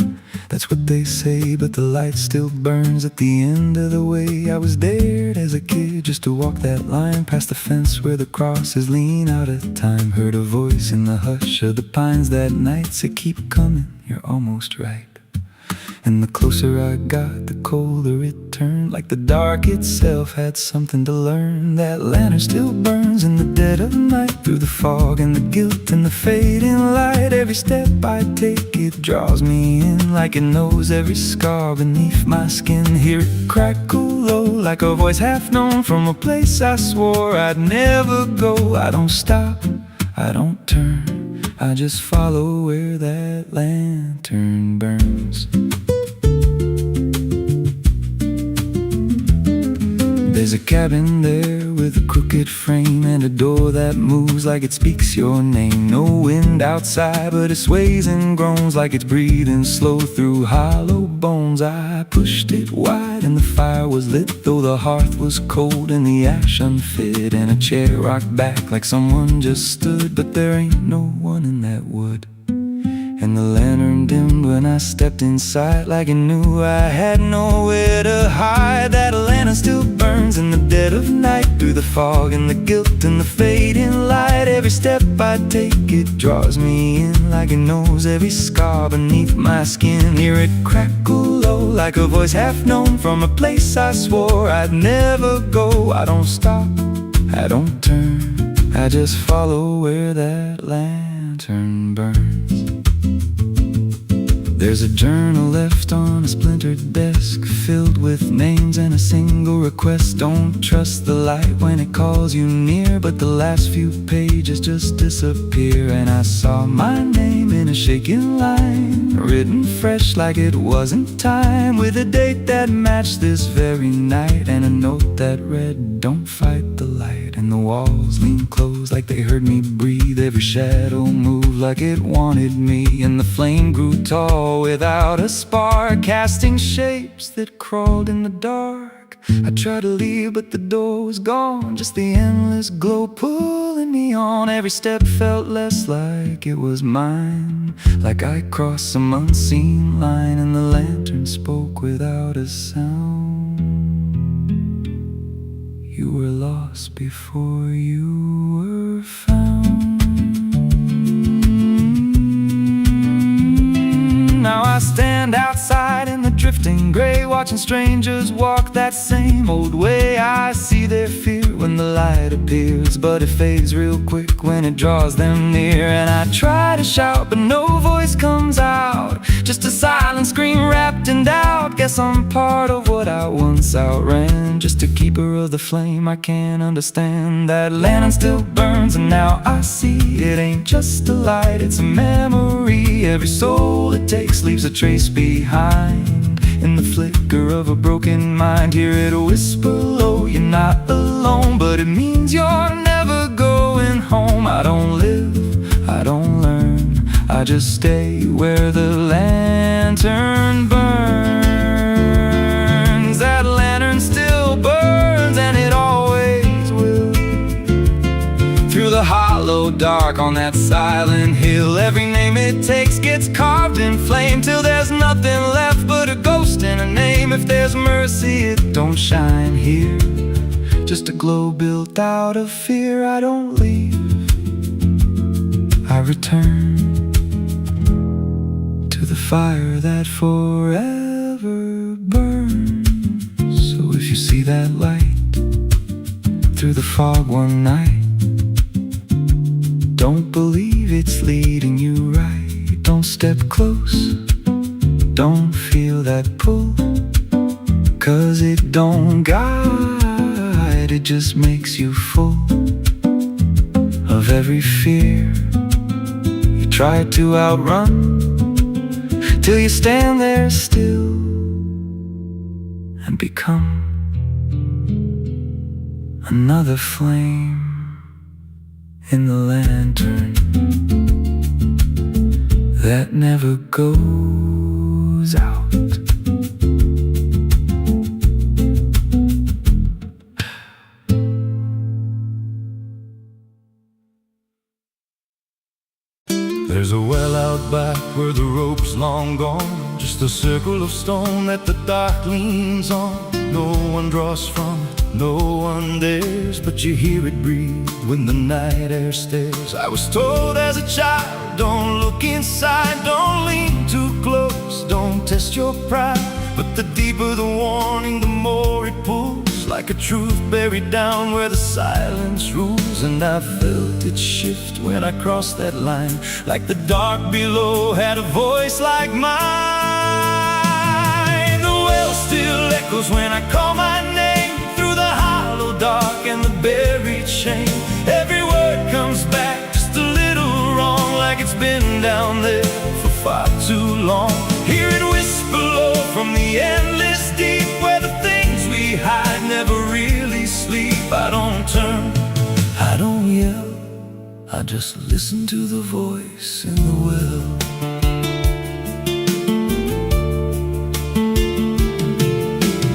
that's what they say, but the light still burns at the end of the way. I was dared as a kid just to walk that line past the fence where the crosses lean out of time. Heard a voice in the hush of the pines that night said, keep coming, you're almost right. And the closer I got, the colder it turned, like the dark itself had something to learn. That lantern still burns in the dead of night, through the fog and the guilt and the fading light. Every step I take, it draws me in, like it knows every scar beneath my skin. Hear it crackle low, like a voice half known from a place I swore I'd never go. I don't stop, I don't turn, I just follow where that lantern burns. There's a cabin there with a crooked frame and a door that moves like it speaks your name. No wind outside, but it sways and groans like it's breathing slow through hollow bones. I pushed it wide and the fire was lit, though the hearth was cold and the ash unfit, and a chair rocked back like someone just stood. But there ain't no one in that wood. And the lantern dimmed when I stepped inside, like it knew I had nowhere to hide. That lantern still burns in the dead of night, through the fog and the guilt and the fading light. Every step I take, it draws me in, like it knows every scar beneath my skin. Hear it crackle low, like a voice half known from a place I swore I'd never go. I don't stop, I don't turn, I just follow where that lantern burns. There's a journal left on a splintered desk, filled with names and a single request. Don't trust the light when it calls you near, but the last few pages just disappear. And I saw my name in a shaking line, written fresh like it wasn't time, with a date that matched this very night, and a note that read, don't fight the light. And the walls leaned close like they heard me breathe, every shadow moved like it wanted me, and the flame grew tall without a spark, casting shapes that crawled in the dark. I tried to leave, but the door was gone, just the endless glow pulling me on. Every step felt less like it was mine, like I crossed some unseen line, and the lantern spoke without a sound. You were lost before you were found. I stand outside in the drifting gray, watching strangers walk that same old way. I see their fear when the light appears, but it fades real quick when it draws them near. And I try to shout, but no voice comes out, just a silent scream wrapped in doubt. Guess I'm part of what I once outran, just a keeper of the flame. I can't understand that lantern still burns, and now I see it ain't just a light, it's a memory. Every soul it takes leaves a trace behind, in the flicker of a broken mind. Hear it whisper low, you're not alone, but it means you're never going home. I don't live, I don't learn, I just stay where the lantern burns. That lantern still burns, and it always will. Through the hollow dark on that silent hill, every name it takes gets carved in flame, till there's nothing left but a ghost and a name. If there's mercy, it don't shine here, just a glow built out of fear. I don't leave, I return to the fire that forever burns. So if you see that light through the fog one night, don't believe it's leading you right. Don't step close, don't feel that pull, 'cause it don't guide, it just makes you full of every fear you try to outrun, till you stand there still and become another flame in the lantern that never goes out. There's a well out back where the rope's long gone, just a circle of stone that the dark leans on. No one draws from it, no one dares, but you hear it breathe when the night air stares. I was told as a child, don't look inside, don't lean too close, don't test your pride. But the deeper the warning, the more it pulls, like a truth buried down where the silence rules. And I felt it shift when I crossed that line, like the dark below had a voice like mine. The well still echoes when I call my name, through the hollow dark and the buried shame. Every word comes back just a little wrong, like it's been down there for far too long. Hear it whisper low from the endless deep, where the things we hide never really sleep. I don't turn, I don't yell, I just listen to the voice in the well.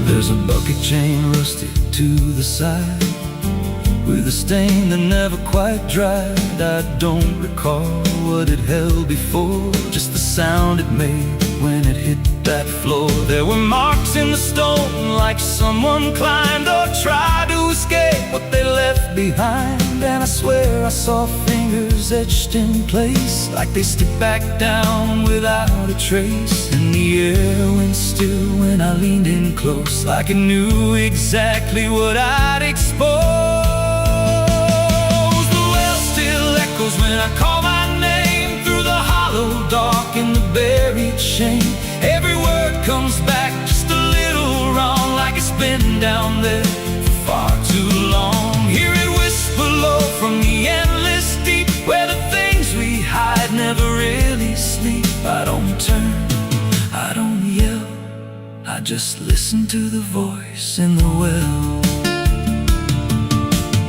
There's a bucket chain rusted to the side, with a stain that never quite dried. I don't recall what it held before, just the sound it made when it hit that floor. There were marks in the stone, like someone climbed or tried to escape what they left behind. And I swear I saw fingers etched in place, like they slipped back down without a trace. And the air went still when I leaned in close, like it knew exactly what I'd exposed. The well still echoes when I call my name, through the hollow dark and the buried shame. Every word comes back just a little wrong, like it's been down there for far too long. Hear it whisper low from the endless deep, where the things we hide never really sleep. I don't turn, I don't yell, I just listen to the voice in the well.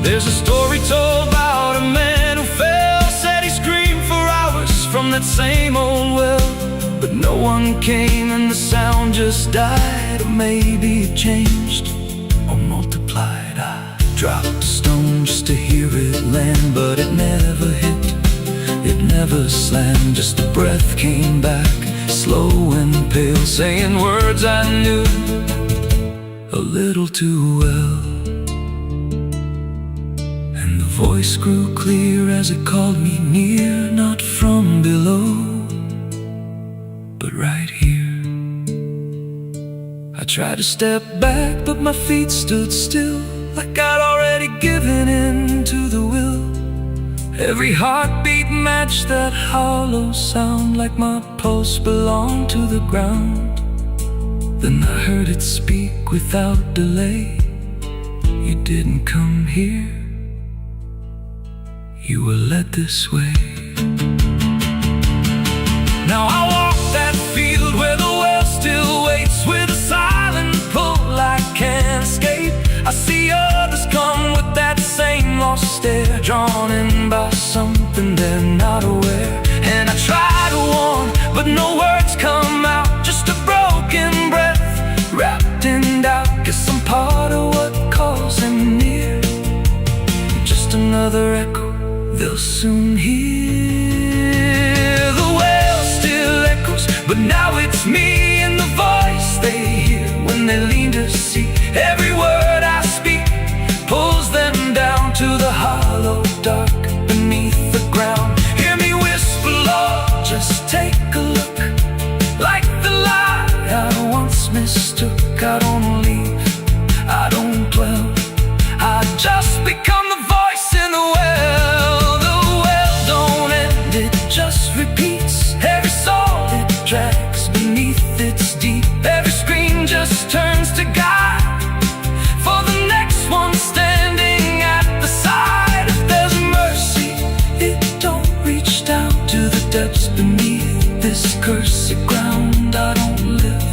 There's a story told about a man who fell, said he screamed for hours from that same old well, but no one came and the sound just died. Or maybe it changed or multiplied. I dropped a stone just to hear it land, but it never hit, it never slammed. Just a breath came back, slow and pale, saying words I knew a little too well. And the voice grew clear as it called me near, not from below, but right here. I tried to step back, but my feet stood still, like I'd already given in to the will. Every heartbeat matched that hollow sound, like my pulse belonged to the ground. Then I heard it speak without delay. You didn't come here, you were led this way. Now I walk that field where the well still waits, with a silent pull I can't escape. I see others come with that same lost stare, drawn in by something they're not aware. And I try to warn, but no words come out, just a broken breath wrapped in doubt. Guess I'm part of what calls them near, just another echo they'll soon hear. The well still echoes, but now it's me and the voice they hear when they lean to see. Every word I speak pulls them down to the hollow dark beneath the ground. Hear me whisper, Lord, just take a look, like the lie I once mistook. I don't leave, I don't dwell, I just become the voice in the well. The well don't end, it just repeats. Every soul it drags beneath its deep. Every scream just turns to guide for the next one standing at the side. If there's mercy, it don't reach down to the depths beneath this cursed ground. I don't live,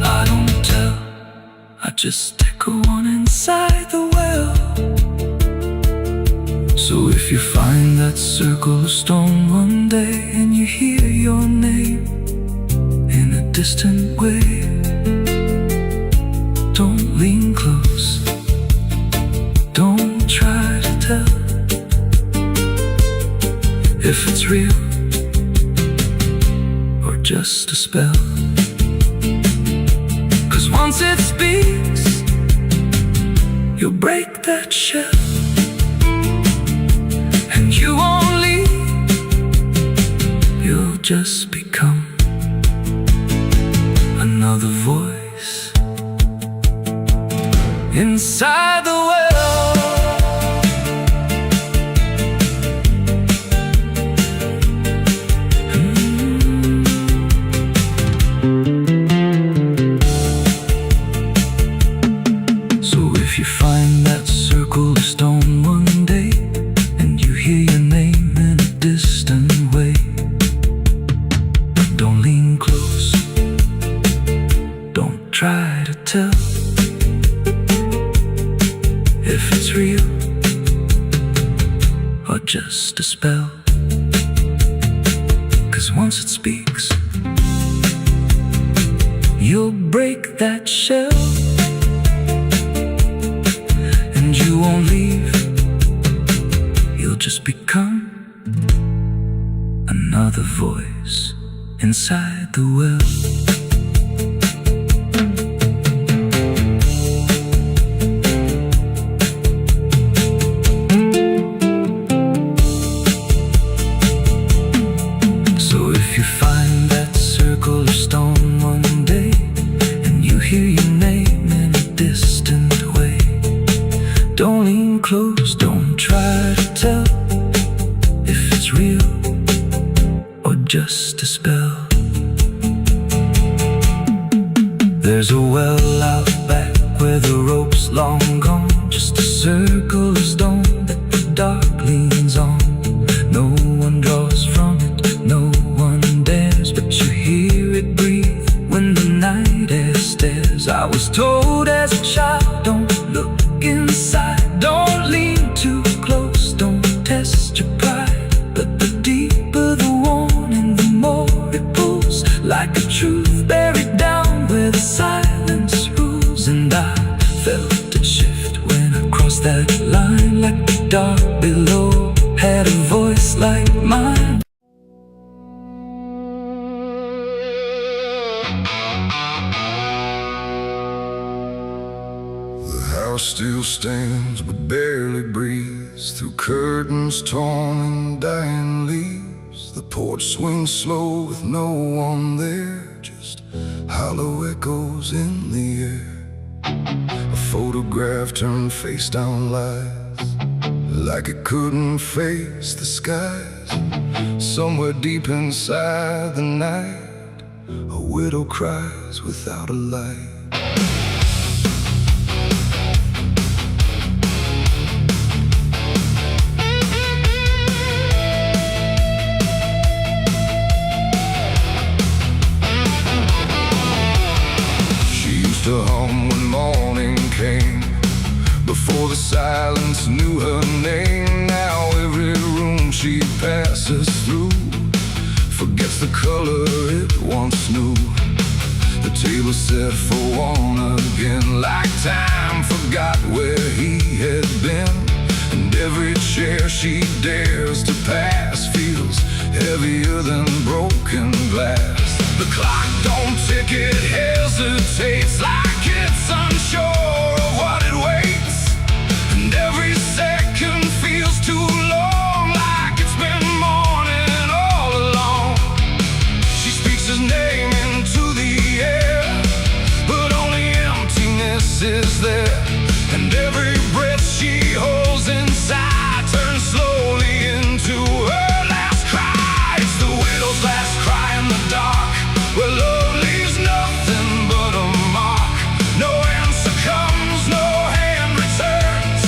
I don't tell, I just echo on inside the well. So if you find that circle of stone one day, and you hear your name in a distant way, don't lean close, don't try to tell if it's real or just a spell. 'Cause once it speaks, you'll break that shell, and you won't leave, you'll just become another voice inside the well. So if you find that circle of stone one day, and you hear your name in a distant way, don't lean close, don't try to tell if it's real or just a spell. 'Cause once it speaks, you'll break that shell, and you won't leave, you'll just become another voice inside the well. Don't lean close, don't try to tell if it's real or just a spell. There's a well out back where the rope's long gone, just a circle of stone that the dark leans on. No one draws from it, no one dares, but you hear it breathe when the night air stares. I was told as a child, don't look inside, don't lean too close, don't test your pride. But the deeper the warning, the more it pulls, like a truth buried down where the silence rules. And I felt it shift when I crossed that line, like the dark below had a voice like mine. house still stands but barely breathes through curtains torn and dying leaves. The porch swings slow with no one there, just hollow echoes in the air. A photograph turned face down lies, like it couldn't face the skies. Somewhere deep inside the night, a widow cries without a light. To hum when morning came, before the silence knew her name. Now every room she passes through forgets the color it once knew. The table set for one again, like time forgot where he had been. And every chair she dares to pass feels heavier than broken glass. The clock don't tick, it hesitates, like it's unsure of what it waits. And every second feels too long, like it's been morning all along. She speaks his name into the air, but only emptiness is there. And every breath she holds inside turns slowly into her last cry. It's the widow's last cry in the dark, where love leaves nothing but a mark. No answer comes, no hand returns,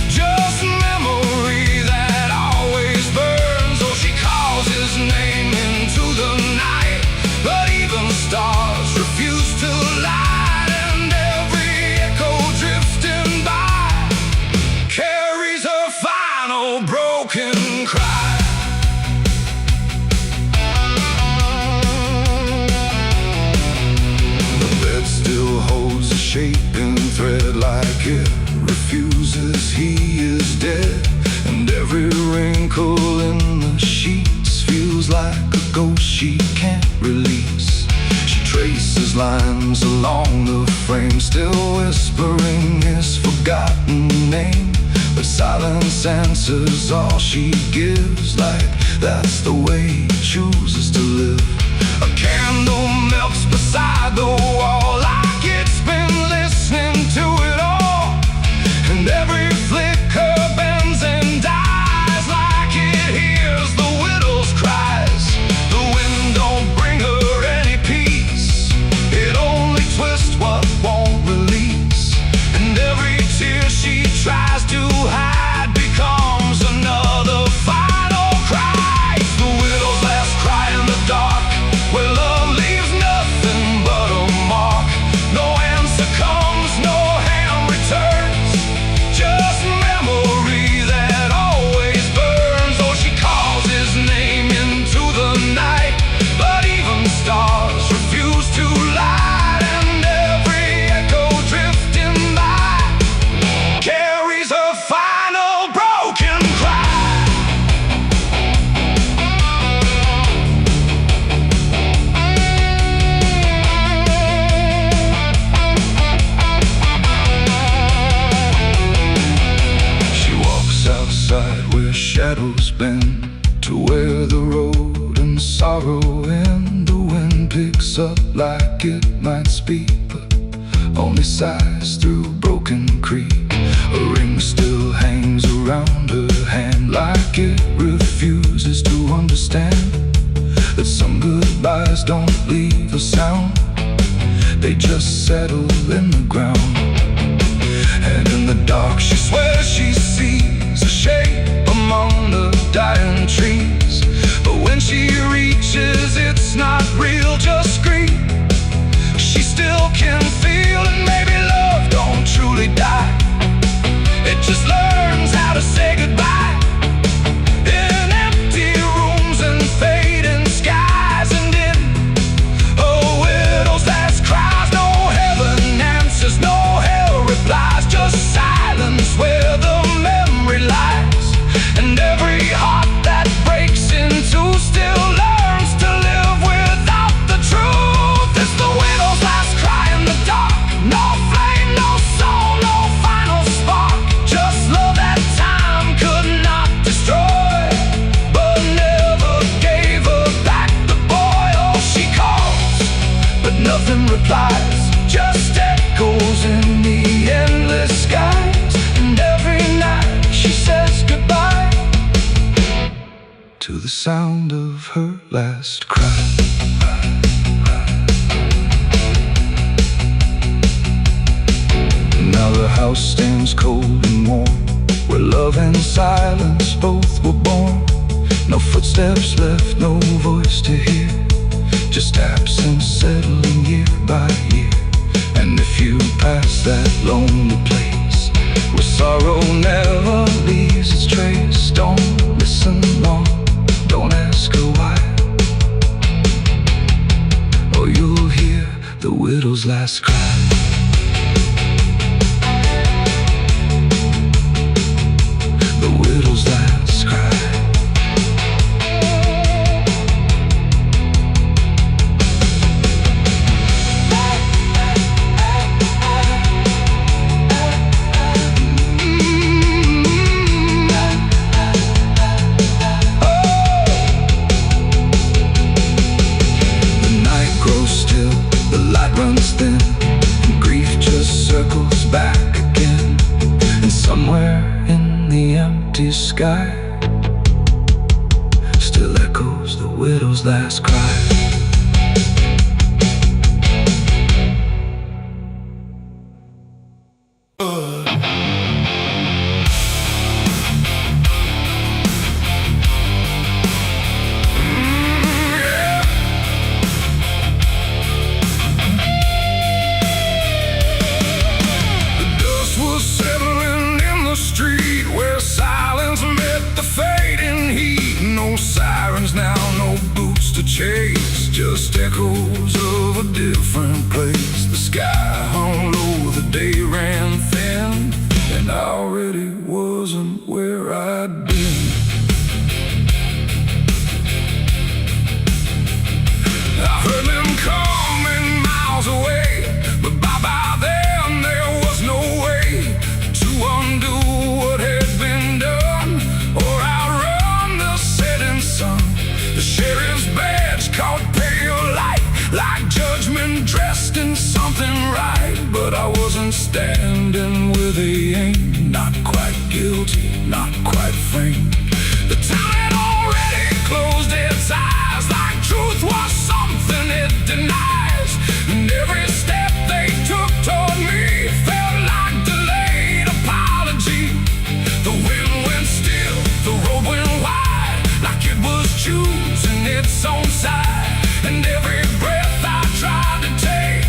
just memory that always burns. Oh, she calls his name into the night, but even stars refuse to light. And every echo drifting by carries her final broken cry. Still holds a shaping thread, like it refuses he is dead. And every wrinkle in the sheets feels like a ghost she can't release. She traces lines along the frame, still whispering his forgotten name. But silence answers all she gives, like that's the way he chooses to live. A candle melts beside the wall, like it's been listening to it all. And every flicker bends and dies, like it hears the widow's cries. The wind don't bring her any peace, it only twists what won't release. And every tear she tries to hide becomes another final cry. It's the widow's last cry in the dark, where love leaves nothing but a mark. No answer comes, no hand returns, just memory that always burns. Oh, she calls his name into the night, but even stars refuse to light. And every echo drifting by carries her final broken cry. She walks outside where shadows bend, to where the road and sorrow end. The wind picks up like it might speak, but only sighs through broken creek. A ring still hangs around her hand, like it refuses to understand that some goodbyes don't leave a sound, they just settle in the ground. And in the dark she swears she sees a shape among the dying trees. But when she reaches, it's not real, just grief. She still can feel, and maybe love don't truly die, it just learns how to say goodbye. In empty rooms and fading skies, and in a widow's last cries, no heaven answers, no hell replies, just silence where the memory lies. And every heart that breaks into still learns to live without the truth. It's the widow's last cry in the dark, just echoes in the endless skies. And every night she says goodbye to the sound of her last cry. Now the house stands cold and warm, where love and silence both were born. No footsteps left, no voice to hear, just absence settling year by year. And if you pass that lonely place where sorrow never leaves its trace, don't listen long, don't ask her why, or you'll hear the widow's last cry. The widow's last cry. Runs thin, and grief just circles back again. And somewhere in the empty sky still echoes the widow's last cry. Chase, just echoes of a different place. The sky hung low, the day ran thin, and I already wasn't where I'd been. I heard them coming miles away, but by then there was no way to undo what had been done or outrun the setting sun. The sheriff's badge caught pale light, like judgment dressed in something right. But I wasn't standing where they aimed, not quite guilty, not quite framed. The town had already closed its eyes, like truth was something it denies. And every step they took toward me felt like delayed apology. The wind went still, the road went wide, like it was choosing its own side. And every breath I tried to take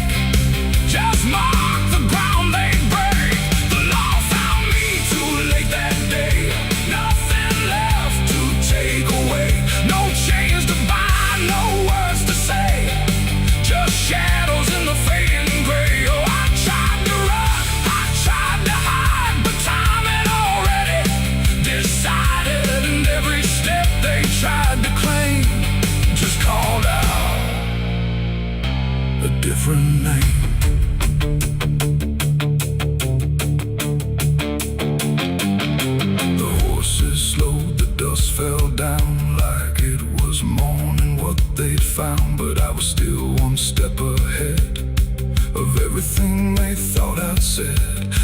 just marked the ground they break. The law found me too late that day, nothing left to take away. No chains to bind, no words to say, just shadows in the fading gray. Oh, I tried to run, I tried to hide, but time had already decided. And every step they tried to claim just called out a different name. The horses slowed, the dust fell down like it was morning what they'd found. But I was still one step ahead of everything they thought I'd said.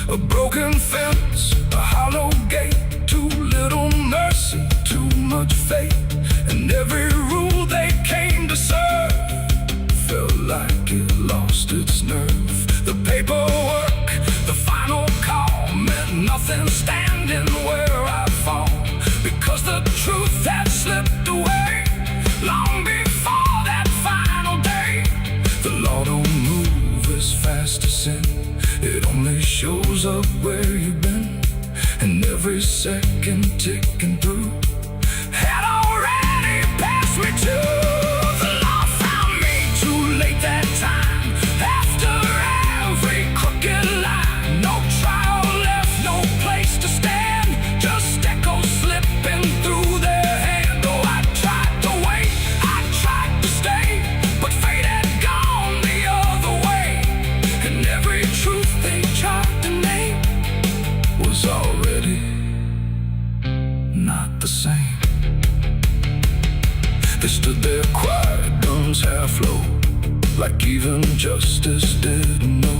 A broken fence, a hollow gate, too little mercy, too much fate. And every rule they came to serve felt like it lost its nerve. The paperwork, the final call, meant nothing standing where I fall, because the truth had slipped away long before that final day. The law don't move as fast as sin, it only shows up where you've been. And every second ticking through had already passed me too. The law found me too late that time, after every crooked line. No trial left, no place to stand, just echoes slipping through their hand. Oh, I tried to wait, I tried to stay, but fate had gone the other way. And every truth they tried to name was already not the same. They stood there quiet, guns half low, like even justice didn't know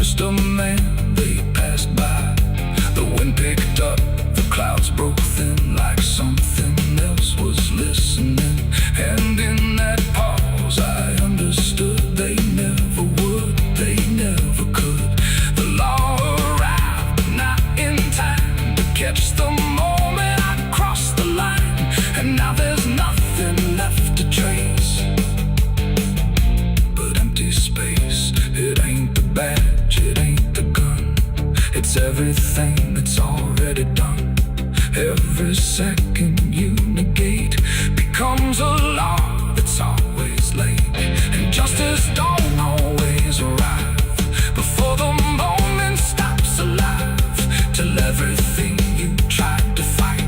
just a man, they passed by. The wind picked up, the clouds broke thin, like something else was listening. And in that pause I understood they never would, they never could. The law arrived, but not in time to catch the moment I crossed the line. And now there's nothing left to trace but empty space. It ain't the badge, it ain't the gun, it's everything that's already done. Every second you negate becomes a law that's always late. And justice don't always arrive before the moment stops alive. Till everything you tried to fight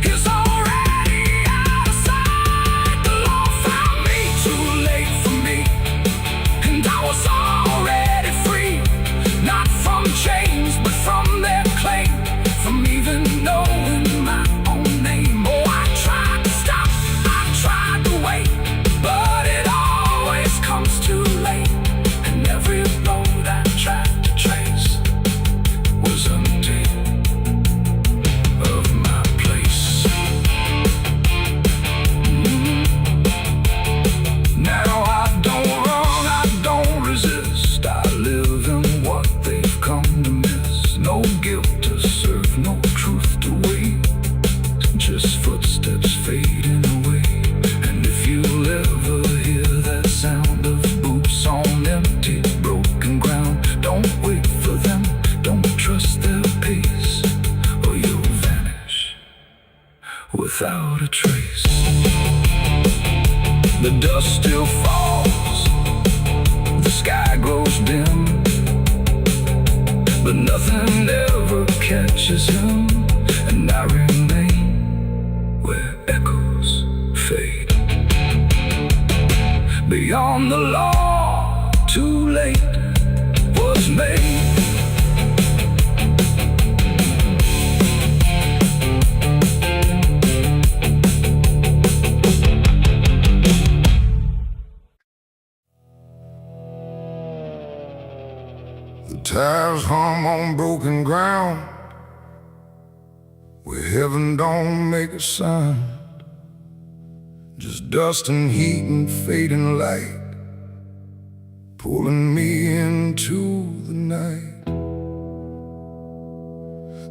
is already out of sight. The law found me too late for me, and I was already free. Not from chains, but from their claim, from even knowing my own name. Oh, I tried to stop, I tried to wait, but it always comes too late. And every road I tried to trace was empty of my place. Now I don't run, I don't resist, I live in what they've come to miss. No guilt to serve, no truth to wait, just footsteps fading away. And if you'll ever hear that sound of boots on empty, broken ground, don't wait for them, don't trust their pace, or you'll vanish without a trace. The dust still falls, the sky grows dim, but nothing ever catches him. And I remain where echoes fade. Beyond the law, too late was made. The tires hum on broken ground, where heaven don't make a sound. Just dust and heat and fading light, pulling me into the night.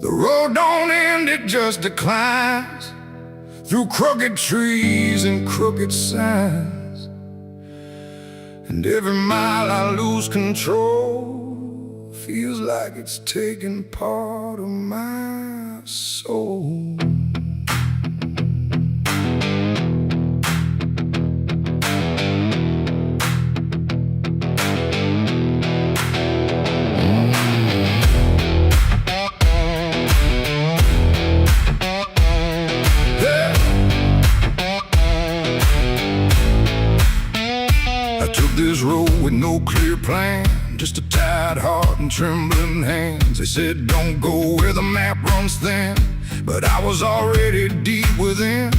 The road don't end, it just declines through crooked trees and crooked signs. And every mile I lose control feels like it's taking part of my soul. I took this road with no clear plan, just a tired heart and trembling hands. They said don't go where the map runs thin, but I was already deep within.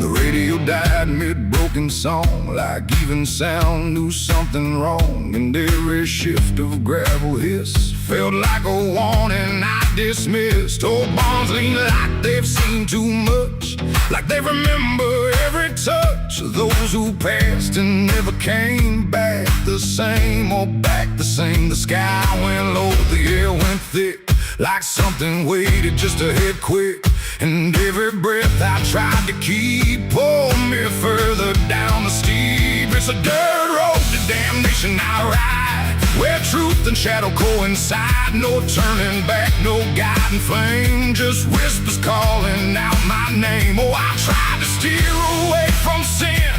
The radio died mid-broken song, like even sound knew something wrong. And every shift of gravel hiss felt like a warning I dismissed. Old bonds lean like they've seen too much, like they remember every touch of those who passed and never came back the same, or back the same. The sky went low, the air went thick, like something waited just to hit quick. And every breath I tried to keep pulled me further down the steep. It's a dirt road to damnation I ride, where truth and shadow coincide. No turning back, no guiding flame, just whispers calling out my name. Oh, I tried to steer away from sin,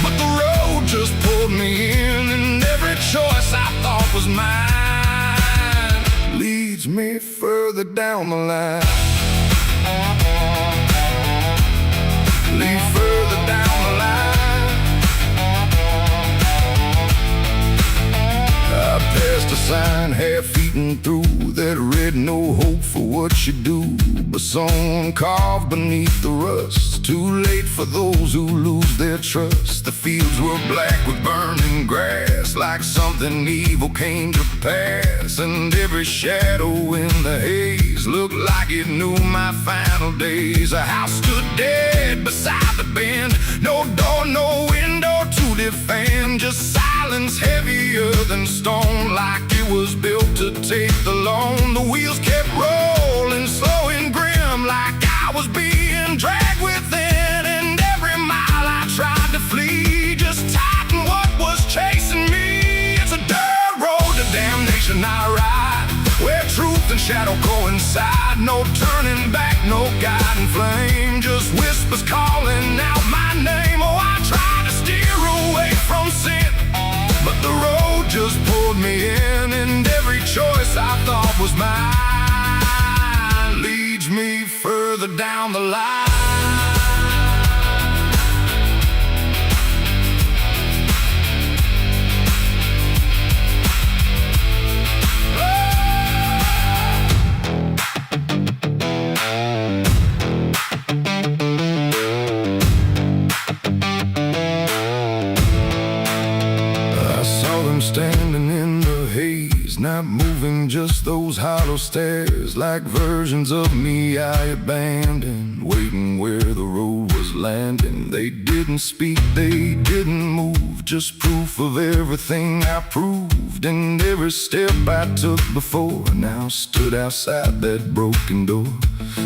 but the road just pulled me in. And every choice I thought was mine leads me further down the line. Lead further down the line. I passed a sign half-eaten through that red said no hope for what you do, but someone carved beneath the rust. Too late for those who lose their trust. The fields were black with burning grass, like something evil came to pass. And every shadow in the haze looked like it knew my final days. A house stood dead beside the bend, no door, no window to defend, just silence heavier than stone, like it was built to take the loan. The wheels kept rolling slow and grim, like I was being dragged within. And every mile I tried to flee just tightened what was chasing me. It's a dirt road to damnation I ride, where truth and shadow coincide. No turning back, no guiding flame, just whispers calling out my name. Oh, I tried to steer away from sin, but the road just pulled me in. And every choice I thought was mine leads me further down the line. Standing in the haze, not moving, just those hollow stares, like versions of me I abandoned, waiting where the road was landing. They didn't speak, they didn't move, just proof of everything I proved. And every step I took before now stood outside that broken door.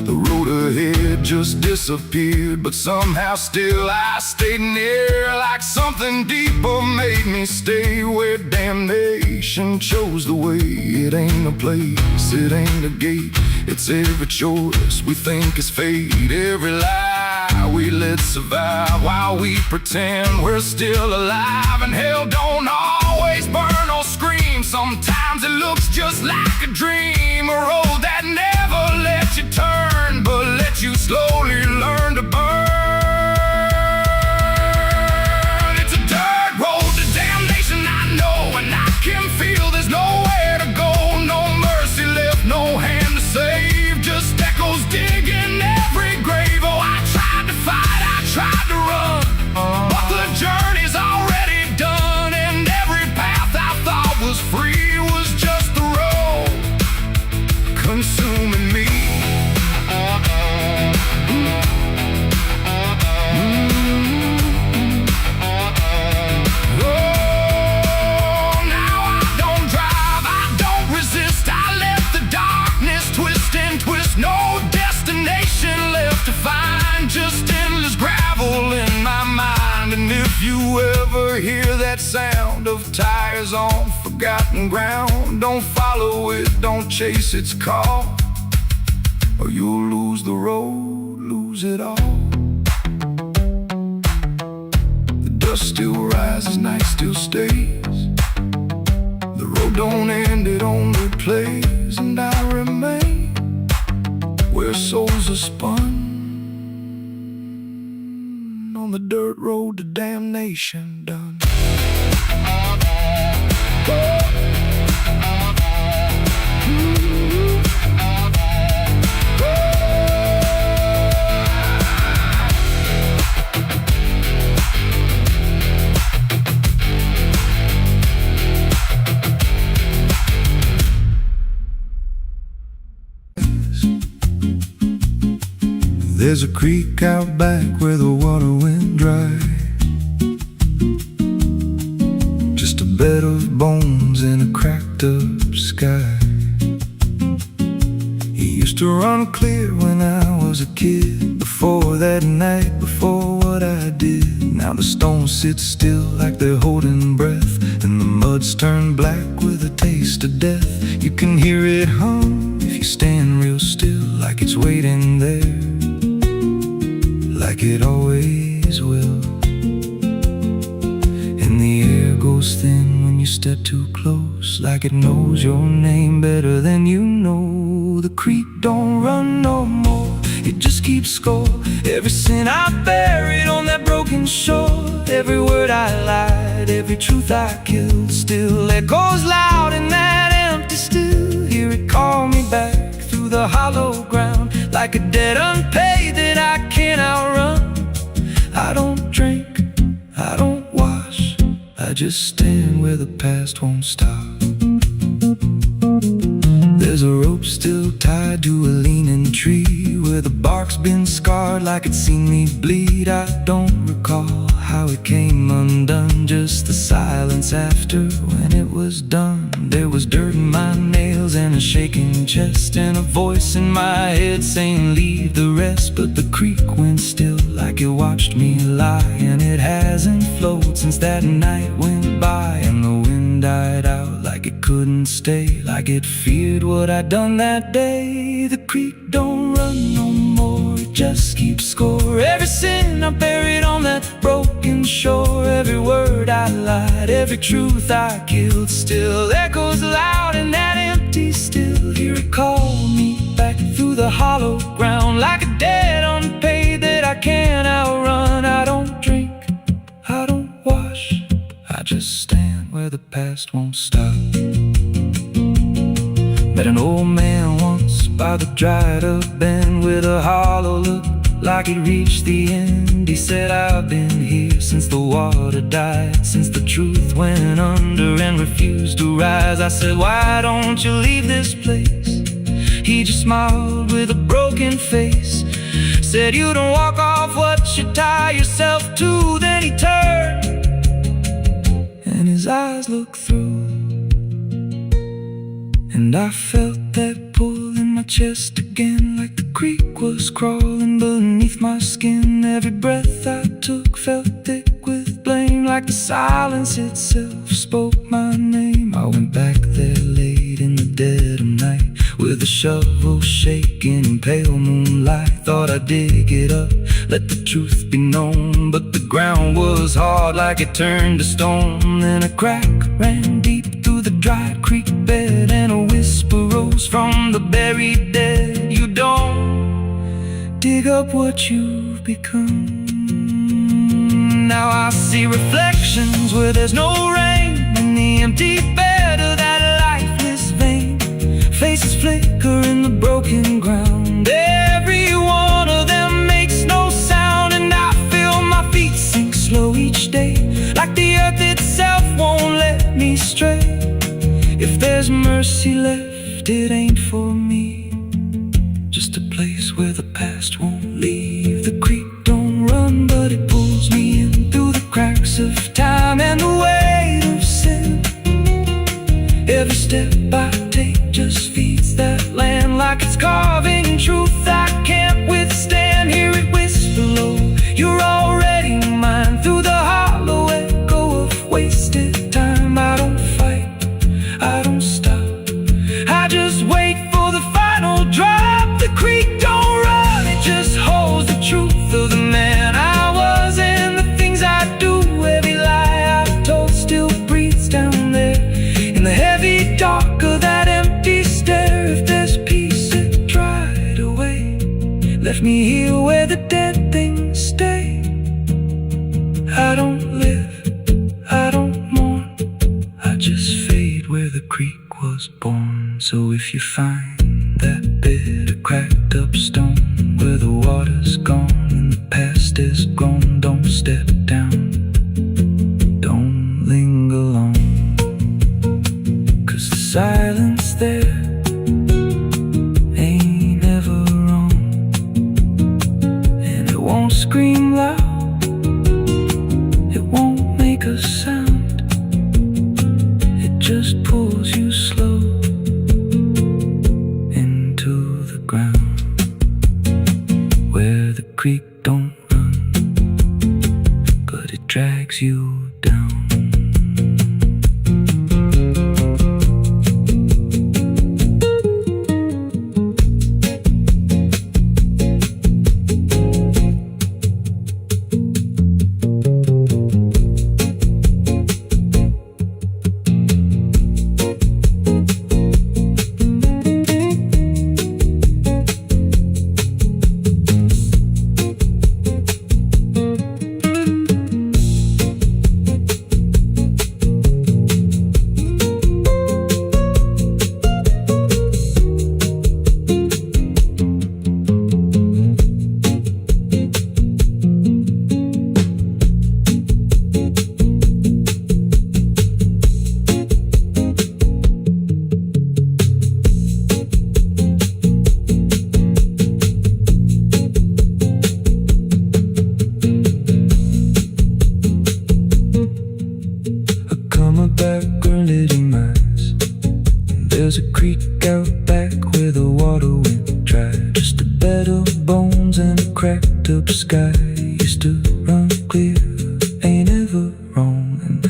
The road ahead just disappeared, but somehow still I stayed near, like something deeper made me stay, where damnation chose the way. It ain't a place, it ain't a gate, it's every choice we think is fate. Every lie we let survive while we pretend we're still alive. And hell don't always burn or scream, sometimes it looks just like a dream. A road that never lets you turn, but lets you slowly learn to burn. It's a dirt road to damnation, I know, and I can feel there's nowhere to go. No mercy left, no hand to save, just echoes digging every grave. Oh, I tried to fight, I tried to run, but the journey's already done. And every path I thought was free was just the road consuming me. No destination left to find, just endless gravel in my mind. And if you ever hear that sound of tires on forgotten ground, don't follow it, don't chase its call, or you'll lose the road, lose it all. The dust still rises, night still stays, the road don't end, it only plays. And I remain where souls are spun, on the dirt road to damnation done. There's a creek out back where the water went dry, just a bed of bones and a cracked up sky. He used to run clear when I was a kid, before that night, before what I did. Now the stones sit still like they're holding breath, and the mud's turned black with a taste of death. You can hear it hum if you stand real still, like it's waiting there, like it always will. And the air goes thin when you step too close, like it knows your name better than you know. The creek don't run no more, it just keeps score. Every sin I buried on that broken shore, every word I lied, every truth I killed, still echoes loud in that empty still. Hear it call me back, a hollow ground, like a debt unpaid that I can't outrun. I don't drink, I don't wash, I just stand where the past won't stop. There's a rope still tied to a leaning tree, where the bark's been scarred like it's seen me bleed. I don't recall how it came undone, just the silence after when it was done. There was dirt in my nails and a shaking chest, and a voice in my head saying leave the rest. But the creek went still like it watched me lie, and it hasn't flowed since that night went by. And the wind died out like it couldn't stay, like it feared what I'd done that day. The creek don't run no more, it just keeps score. Every sin I buried on that broken shore, every word I lied, every truth I killed, still echoes loud in that empty still. Here it called me back through the hollow ground, like a debt unpaid that I can't outrun. I don't drink, I don't wash, I just stand where the past won't stop. Met an old man once by the dried up bend, with a hollow look like he'd reached the end. He said, I've been here since the water died, since the truth went under and refused to rise. I said, why don't you leave this place? He just smiled with a broken face, said, you don't walk off what you tie yourself to. Then he turned and his eyes looked through, and I felt that pull in my chest again, like the creek was crawling beneath my skin. Every breath I took felt thick with blame, like the silence itself spoke my name. I went back there late in the dead of night, with a shovel shaking in pale moonlight. Thought I'd dig it up, let the truth be known, but the ground was hard like it turned to stone. Then a crack ran deep through the dry creek bed, and a whisper rose from the buried dead. You don't dig up what you've become. Now I see reflections where there's no rain, in the empty bed of that lifeless vein. Faces flicker in the broken ground, every one of them makes no sound. And I feel my feet sink slow each day, like the earth itself won't let me stray. If there's mercy left, it ain't for me, just a place where the past won't leave. The creek don't run, but it pulls me in through the cracks of time and the weight of sin. Every step I take just feeds that land, like it's carving truth I can't withstand. Hear it whisper low, you're already mine, through the hollow echo of wasted time. I don't fight, I don't stop, I just wait for the final drop. The creek don't run, it just holds the truth of the man I was and the things I do. Every lie I've told still breathes down there in the heavy dark of that empty stare. If there's peace, it dried away, left me here where the dead things stay. I don't live, I don't mourn, I just fade where the creek was born. So if you find that bit of cracked up stone, where the water's gone and the past is gone, don't step down, don't linger long, 'cause the silence there ain't ever wrong, and it won't scream loud, it won't make a sound, it just pulls you slow into the ground. Where the creek don't run, but it drags you down. summer back early demise. There's a creek out back where the water went dry. Just a bed of bones and a cracked up sky. Used to run clear, ain't ever wrong. And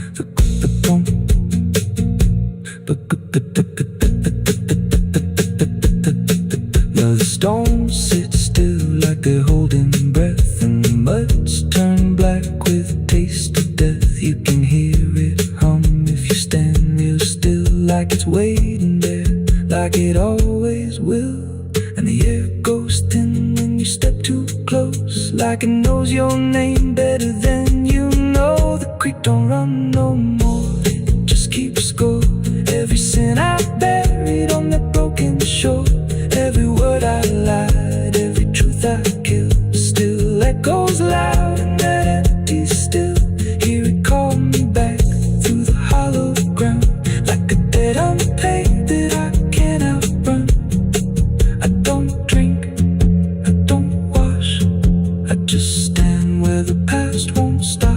the stones sit still like they're holding breath, and the mud's turned black with a taste of death. You can hear it hum if you stand real still, like it's waiting there, like it always will. And the air goes thin when you step too close, like it knows your name better than you know. The creek don't run no more, it just keeps score. Every sin I buried on that broken shore, every word I lied, every truth I killed, still echoes loud in that empty still. Hear it call me back through the hollow ground, like a debt unpaid that I can't outrun. I don't drink, I don't wash, I just stand where the past won't stop.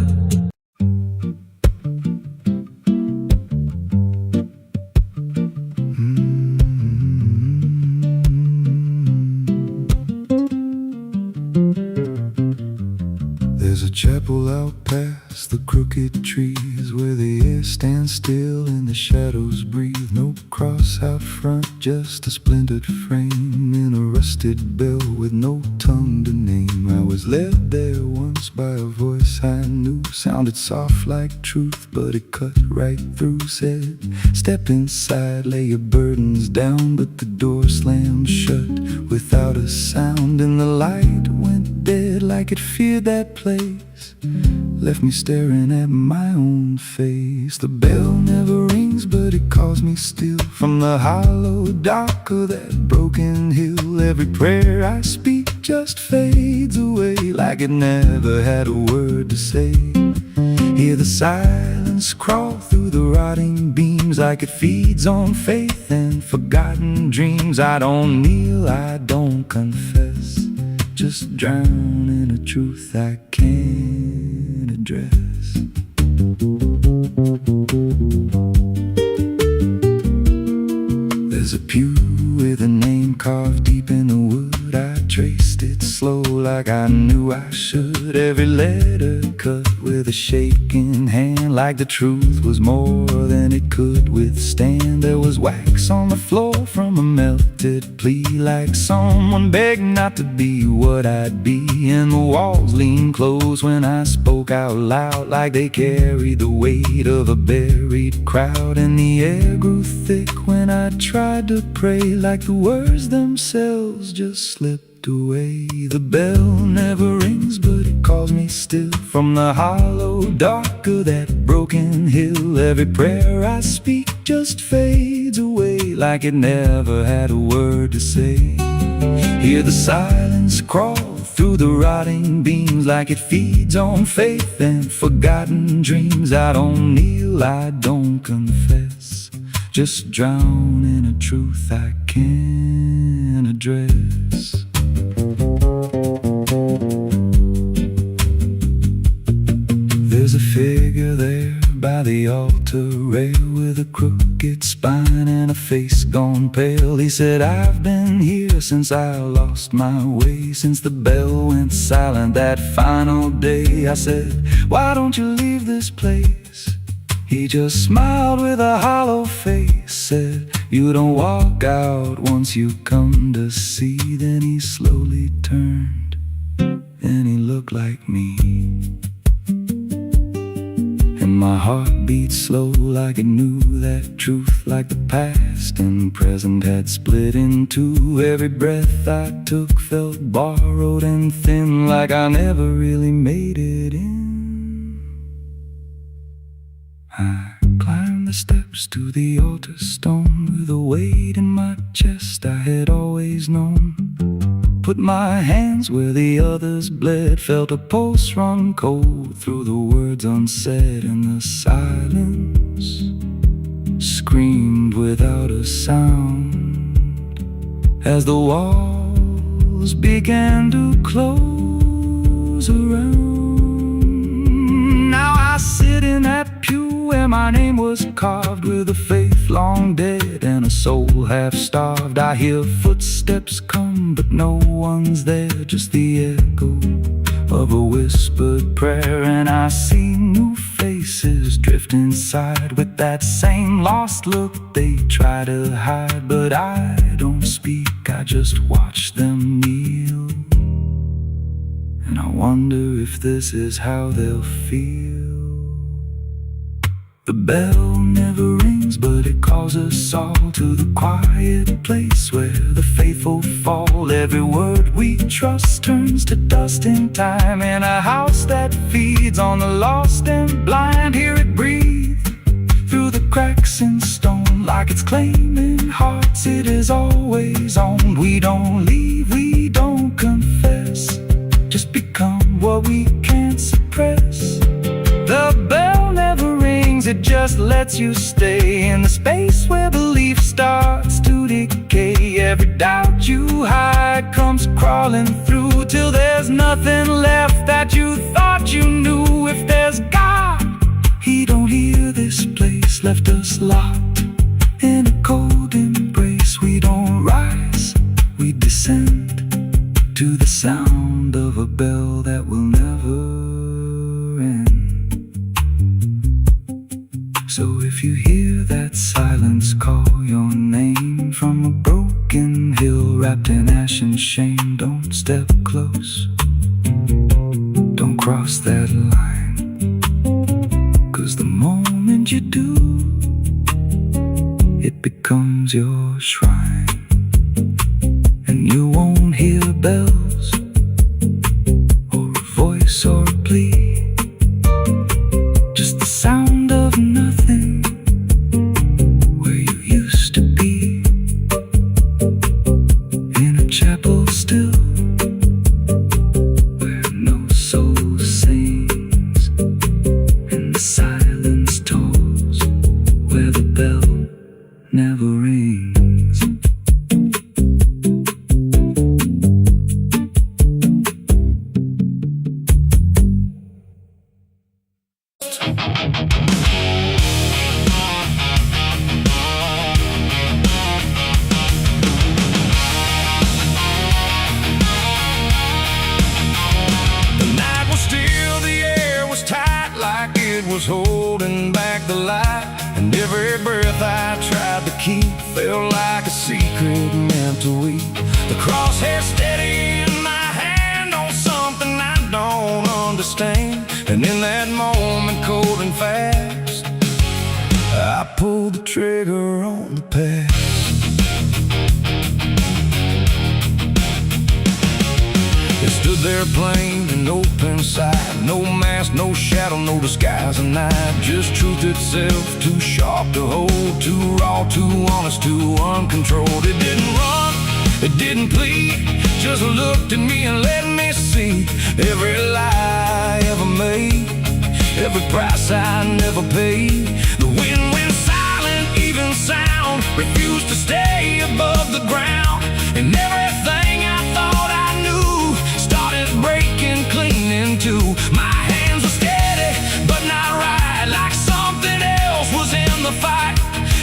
There's a chapel out past the crooked trees, where the air stands still and the shadows breathe. No cross out front, just a splintered frame in a rusted bell with no tongue to name. I was led there once by a voice I knew, sounded soft like truth, but it cut right through. Said, step inside, lay your burdens down, but the door slammed shut without a sound. And the light went dead like it feared that place, left me staring at my own face. The bell never rings, but it calls me still from the hollow dark of that broken hill. Every prayer I speak just fades away, like it never had a word to say. Hear the silence crawl through the rotting beams, like it feeds on faith and forgotten dreams. I don't kneel, I don't confess, just drown in a truth I can't address. There's a pew with a name carved deep in the wood. I traced it slow like I knew I should. Every letter cut with a shaking hand, like the truth was more than it could withstand. There was wax on the floor from a melted plea, like someone begged not to be what I'd be. And the walls leaned close when I spoke out loud, like they carried the weight of a buried crowd. And the air grew thick when I tried to pray, like the words themselves just slipped away. The bell never rings, but it calls me still from the hollow dark of that broken hill. Every prayer I speak just fades away, like it never had a word to say. Hear the silence crawl through the rotting beams, like it feeds on faith and forgotten dreams. I don't kneel, I don't confess, just drown in a truth I can't address. There's a figure there by the altar rail, with a crooked spine and a face gone pale. He said, I've been here since I lost my way, since the bell went silent that final day. I said, why don't you leave this place? He just smiled with a hollow face, said, you don't walk out once you come to see. Then he slowly turned, and he looked like me. And my heart beat slow, like it knew that truth, like the past and present had split in two. Every breath I took felt borrowed and thin, like I never really made it in. I climbed the steps to the altar stone, with a weight in my chest I had always known. Put my hands where the others bled, felt a pulse run cold through the words unsaid. And the silence screamed without a sound as the walls began to close around. Now I sit in that pew where my name was carved, with a faith long dead and a soul half starved. I hear footsteps come, but no one's there, just the echo of a whispered prayer. And I see new faces drift inside with that same lost look they try to hide. But I don't speak, I just watch them kneel, and I wonder if this is how they'll feel. The bell never rings, but it calls us all to the quiet place where the faithful fall. Every word we trust turns to dust in time, in a house that feeds on the lost and blind. Hear it breathe through the cracks in stone, like it's claiming hearts it is always owned. We don't leave, we don't confess, just become what we can't suppress. The bell never rings, it just lets you stay in the space where belief starts to decay. Every doubt you hide comes crawling through, till there's nothing left that you thought you knew. If there's God, He don't hear this place, left us locked in a cold embrace. We don't rise, we descend to the sound of a bell that will never end. So if you hear that silence call your name from a broken hill wrapped in ash and shame, don't step close, don't cross that line, 'cause the moment you do, it becomes your shrine. And you won't hear bells or a voice or a plea, just the sound of nothing where you used to be, in a chapel still where no soul sings, and the silence tolls where the bell never rings. Was holding back the light, and every breath I tried to keep felt like a secret meant to weep. The crosshair steady in my hand on something I don't understand, and in that moment, cold and fast, I pulled the trigger on the past. It stood there plain and open sight, no mask, no shadow, no disguise, and night, just truth itself, too sharp to hold, too raw, too honest, too uncontrolled. It didn't run, it didn't plead, just looked at me and let me see every lie I ever made, every price I never paid. The wind went silent, even sound refused to stay above the ground, and everything I thought I knew started breaking clean into. My hands were steady, but not right, like something else was in the fight,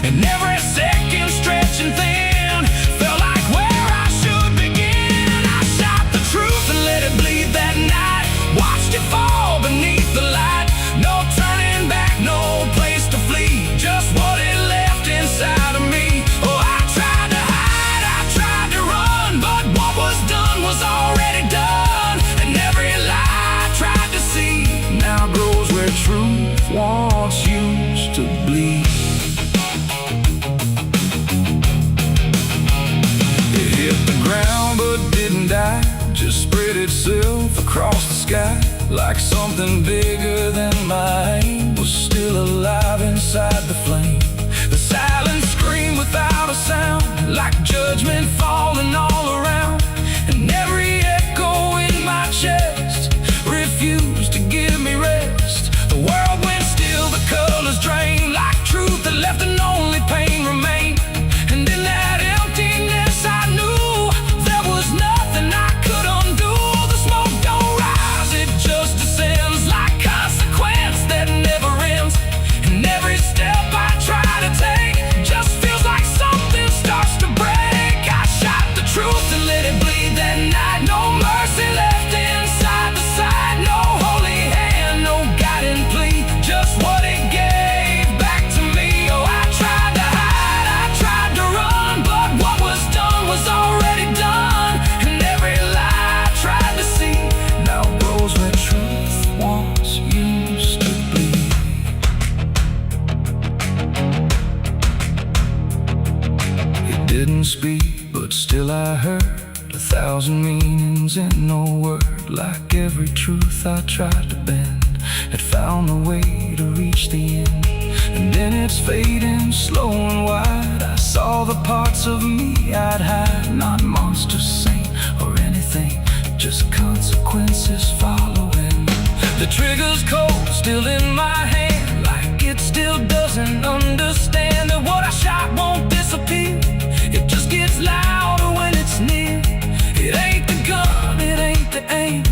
and every second stretching thin felt like where I should begin. I shot the truth and let it bleed that night, watched it fall beneath the light. No turning back, no place to flee, just what it left inside of me. Oh, I tried to hide, I tried to run, but what was done was already done, and every lie I tried to see now grows where truth once used to bleed. It hit the ground but didn't die, just spread itself across the sky, like something bigger than my aim was still alive inside the flame. The silence screamed without a sound, like judgment falling all around, and every echo in my chest refused to give me rest. The world went still, the colors drained, like truth that left and only pain remained. And in that emptiness I knew there was nothing I could undo. The smoke don't rise, it just descends, like consequence that never ends. didn't speak, but still I heard 1,000 meanings in no word. Like every truth I tried to bend had found a way to reach the end. And then it's fading slow and wide. I saw the parts of me I'd hide. Not monster, saint, or anything, just consequences following. The trigger's cold, still in my hand, like it still doesn't understand that what I shot won't disappear. It just gets louder when it's near. It ain't the gun, it ain't the aim,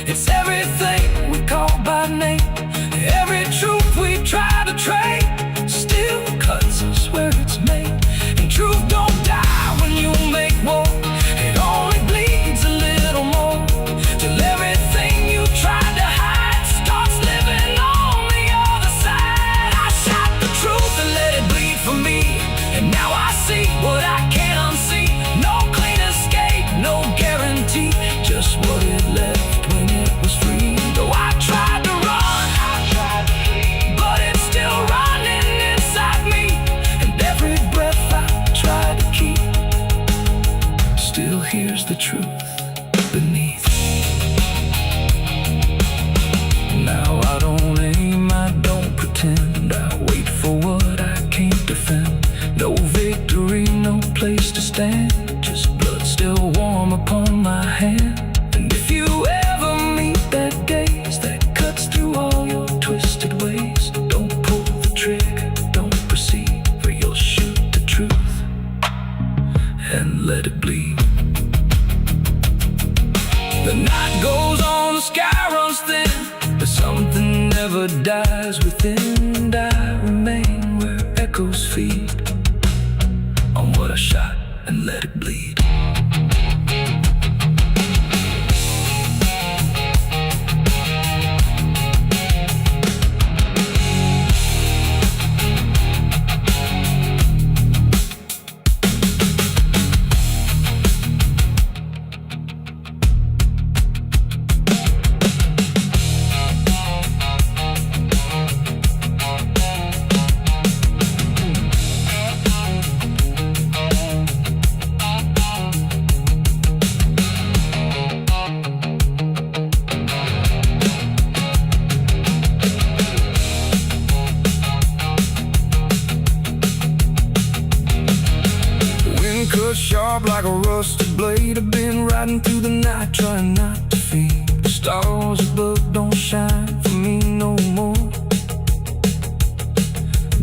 it's everything we call by name. Every truth we try to trade still cuts us where it's made. And truth don't die when you make war. It only bleeds a little more, till everything you tried to hide starts living on the other side. I shot the truth and let it bleed for me, and now I see what I can't unsee. No clean escape, no guarantee, just what it left when it was free. Though I tried to run, but it's still running inside me. And every breath I try to keep still hears the truth beneath. Now I don't aim, I don't pretend, I wait for what I can't defend. No victory, no place to stand, just blood still warm upon my hand. And if you ever meet that gaze that cuts through all your twisted ways, don't pull the trigger, don't proceed, for you'll shoot the truth and let it bleed. The night goes on, the sky runs thin, but something never dies within. And I remain where echoes feed on what I shot and let it bleed. Cut sharp like a rusted blade. I've been riding through the night trying not to fade. The stars above don't shine for me no more.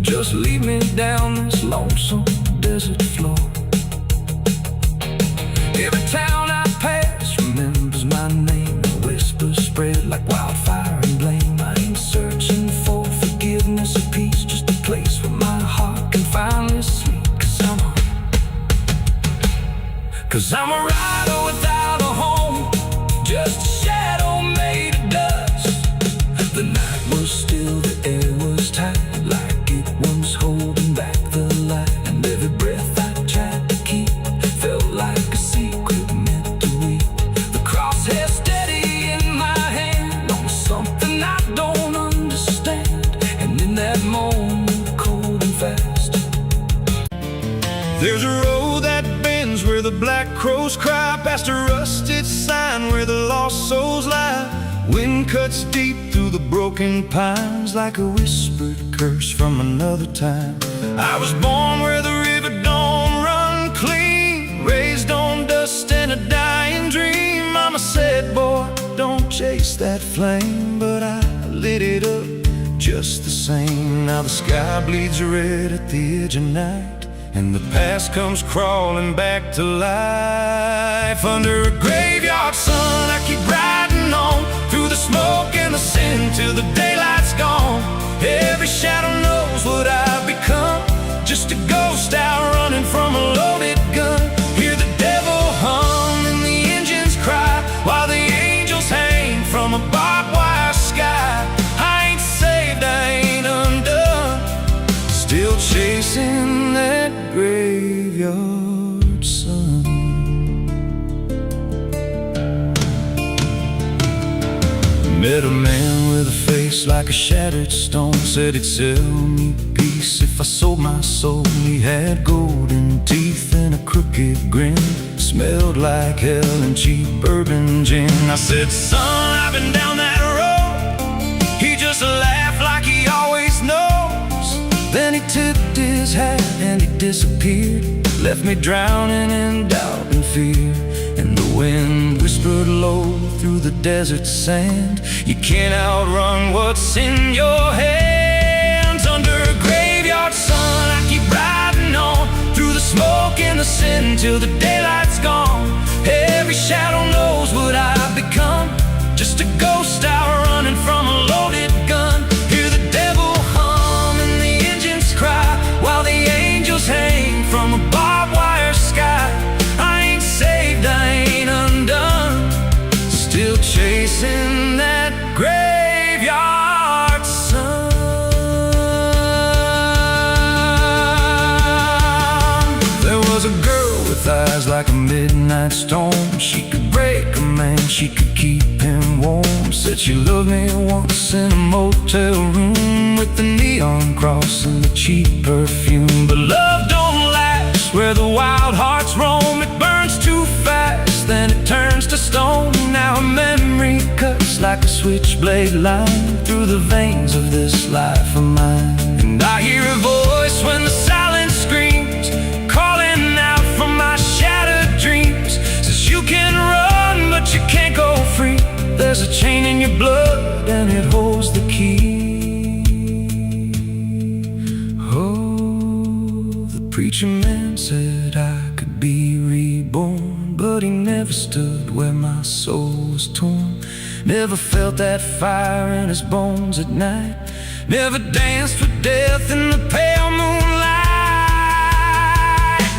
Just lead me down this lonesome desert floor. Every town I pass remembers my name, and whispers spread like wildfire and blame. I ain't searching for forgiveness or peace, just a place where my heart can finally sleep. Cause I'm a rider without a home, just a shadow made of dust. The night was still, the air was tight, like it was holding back the light. And every breath I tried to keep felt like a secret meant to weep. The crosshair steady in my hand on something I don't understand. And in that moment, cold and fast, there's a road that bends where the black crows cry, past a rusted sign where the lost souls lie. Wind cuts deep through the broken pines like a whispered curse from another time. I was born where the river don't run clean, raised on dust and a dying dream. Mama said, boy, don't chase that flame, but I lit it up just the same. Now the sky bleeds red at the edge of night, and the past comes crawling back to life. Under a graveyard sun, I keep riding on through the smoke and the sin till the daylight's gone. Every shadow knows what I've become, just a ghost out running from a loaded gun. Hear the devil hum and the engines cry, while the angels hang from a barbed wire sky. I ain't saved, I ain't undone, still chasing that graveyard sun. Met a man with a face like a shattered stone, said he'd sell me peace if I sold my soul. He had golden teeth and and a crooked grin. Smelled like hell and cheap bourbon gin. I said, son, I've been down that road. He just laughed like he always knows. Then he tipped his hat and he disappeared. Left me drowning in doubt and fear. And the wind whispered low through the desert sand. You can't outrun what's in your hands. Under a graveyard sun, I keep riding on through the smoke and the sin till the daylight's gone. Every shadow knows what I've become. Just a ghost out running from a loaded gun. Hear the devil hum and the engines cry while the angels hang from a barbed wire sky. I ain't saved, I ain't undone. Still chasing that graveyard sun. There was a girl with eyes like a midnight storm. She could break a man, she could keep him warm. Said she loved me once in a motel room with the neon cross and the cheap perfume. But love don't last where the wild hearts roam. It burns too fast, then it turns to stone. Now a memory cuts like a switchblade line through the veins of this life of mine. And I hear a voice when the silence screams, calling out from my shattered dreams. Says you can run, but you can't go free. There's a chain in your blood and it holds the key. Oh, the preacher man said I could be reborn, but he never stood where my soul was torn. Never felt that fire in his bones at night. Never danced with death in the pale moonlight.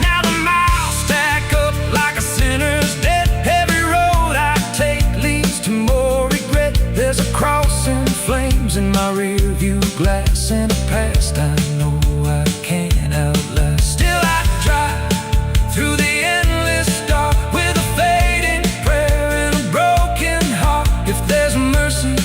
Now the miles stack up like a sinner's debt. Every road I take leads to more regret. There's a cross in flames in my rear view glass, and a past I know I can't outlast. Still I drive through the endless dark with a fading prayer and a broken heart. If there's mercy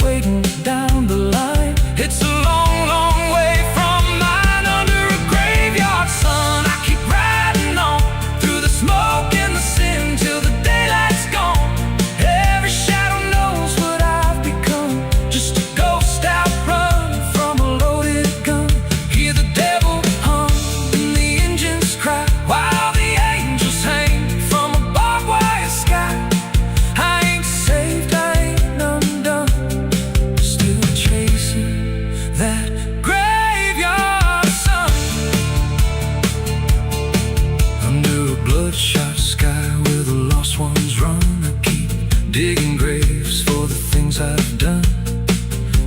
waiting down the line, it's a long, long way from mine. Under a graveyard sun, I keep riding on through the smoke and the sin till the daylight's gone. Every shadow knows what I've become. Just a ghost out running from a loaded gun. Hear the devil hum and the engines cry while the angels hang from a barbed wire sky. I ain't saved, I ain't undone. Still chasing that graveyard sun. Under a bloodshot sky where the lost ones run, I keep digging graves for the things I've done.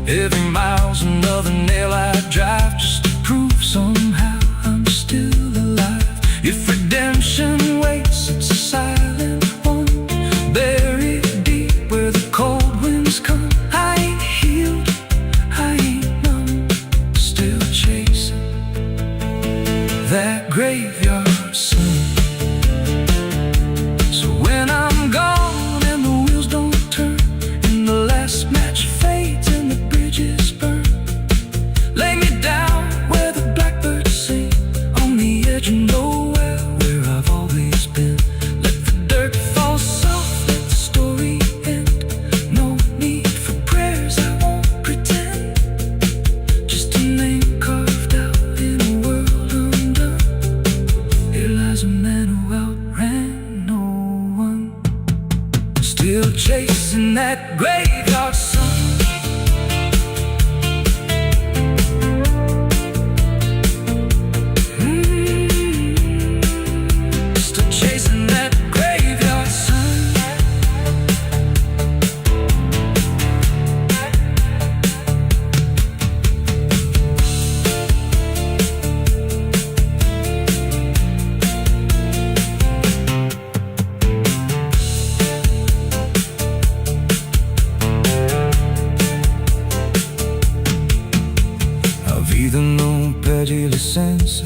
Every mile's another nail I drive just to prove somehow I'm still alive. If redemption waits, it's a silent one, buried deep where the cold winds come. I ain't healed, I ain't numb. Still chasing that graveyard sun. So when I'm gone and the wheels don't turn, and the last match fades and the bridges burn, lay me down where the blackbirds sing, on the edge of nowhere where I've always been. Let the dirt fall soft, let the story end. No need for prayers, I won't pretend. Just a name carved out in a world undone. Here lies a man who outran no one. Still chasing that graveyard sun. Still chasing that graveyard sun. A vida não pede licença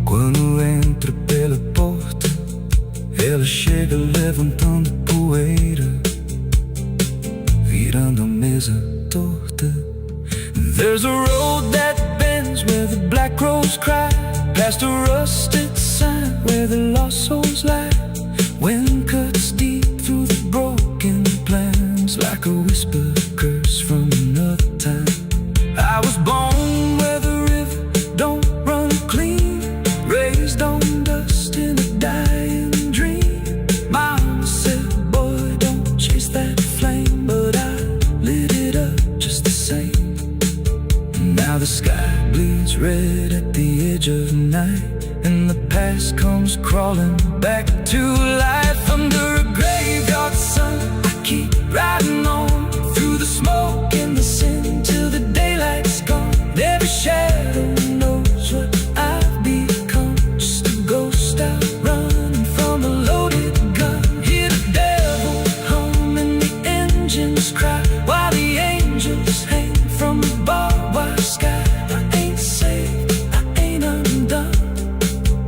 quando entra pela porta. Ela chega levantando poeira, virando a mesa torta. There's a road that bends where the black crows cry, past a rusted sign. our souls lie. Wind cuts deep through the broken plans, like a whispered curse from another time. I was born where the river don't run clean, raised on dust in a dying dream. Mama said, boy, don't chase that flame, but I lit it up just the same. Now the sky bleeds red at the edge of night, and the past comes crawling back to life. Under a graveyard sun, I keep riding on through the smoke and the sin till the daylight's gone. Every shadow knows what I've become, just a ghost out running from a loaded gun. Hear the devil hum and the engines cry, while the angels hang from the barbed wire sky. I ain't saved, I ain't undone,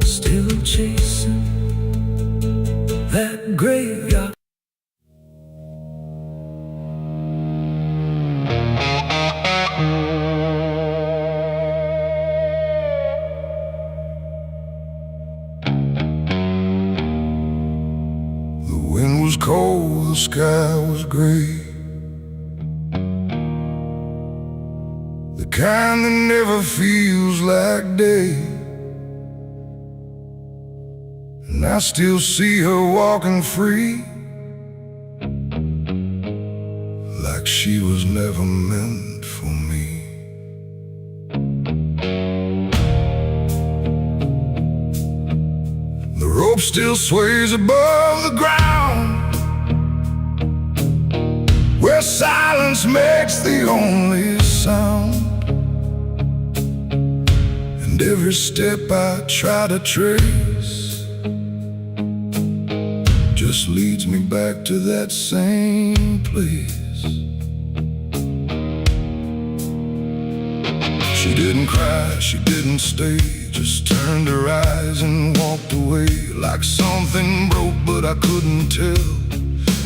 still chasing that graveyard. The wind was cold, the sky was gray, the kind that never feels like day. And I still see her walking free, like she was never meant for me. The rope still sways above the ground, where silence makes the only sound. And every step I try to trace just leads me back to that same place. She didn't cry, she didn't stay, just turned her eyes and walked away, like something broke but I couldn't tell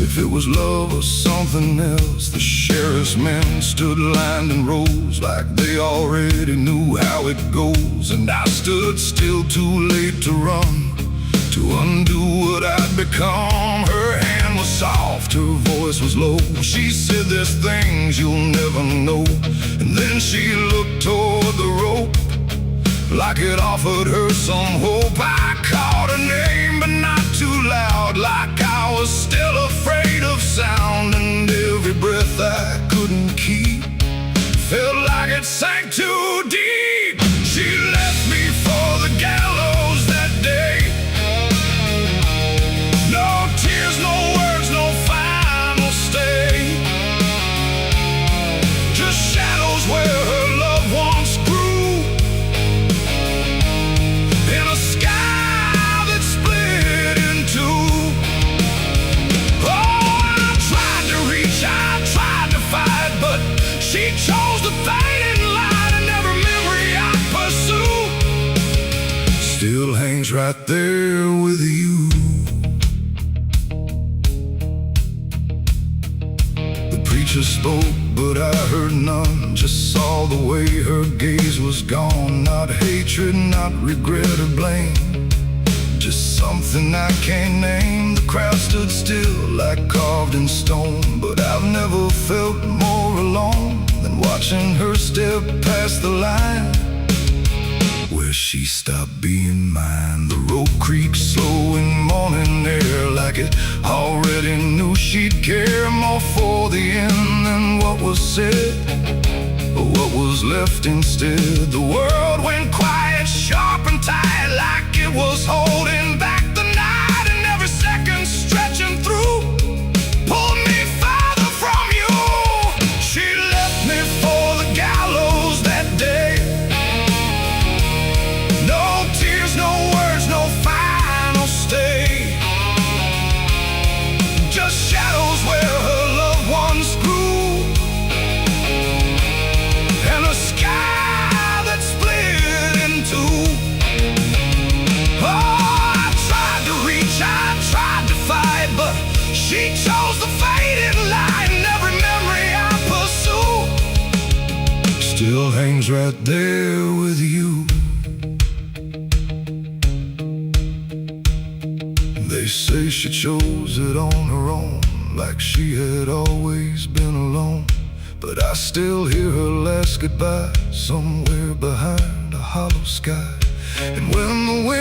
if it was love or something else. The sheriff's men stood lined in rows, like they already knew how it goes. And I stood still, too late to run, to undo what I'd become. Her hand was soft, her voice was low. She said, there's things you'll never know. And then she looked toward the rope, like it offered her some hope. I called her name, but not too loud, like I was still afraid of sound. And every breath I couldn't keep felt like it sank too deep. She left me for the gallows that day. No tears, no words, no final stay, just shadows where her loved ones grew, in a sky that split in two. Oh, I tried to reach, I tried to fight, but she chose the fading light, and every memory I pursue still hangs right there with you. The preacher spoke, but I heard none, just saw the way her gaze was gone. Not hatred, not regret or blame, just something I can't name. The crowd stood still, like carved in stone, but I've never felt more alone than watching her step past the line where she stopped being mine. The rope creaks slow in morning air, like it already knew she'd care more for the end than what was said, or what was left instead. The world went quiet, sharp and tight, like it was holding back the night, and every second stretching through pulled me farther from you. She left me for the gallows that day. No tears, no words, no final stay, just shadows where her loved ones grew, and a sky that split in two. Oh, I tried to reach, I tried to fight, but she chose the faded light, and every memory I pursue still still hangs right there with you. say she chose it on her own, like she had always been alone. But I still hear her last goodbye somewhere behind a hollow sky. And when the wind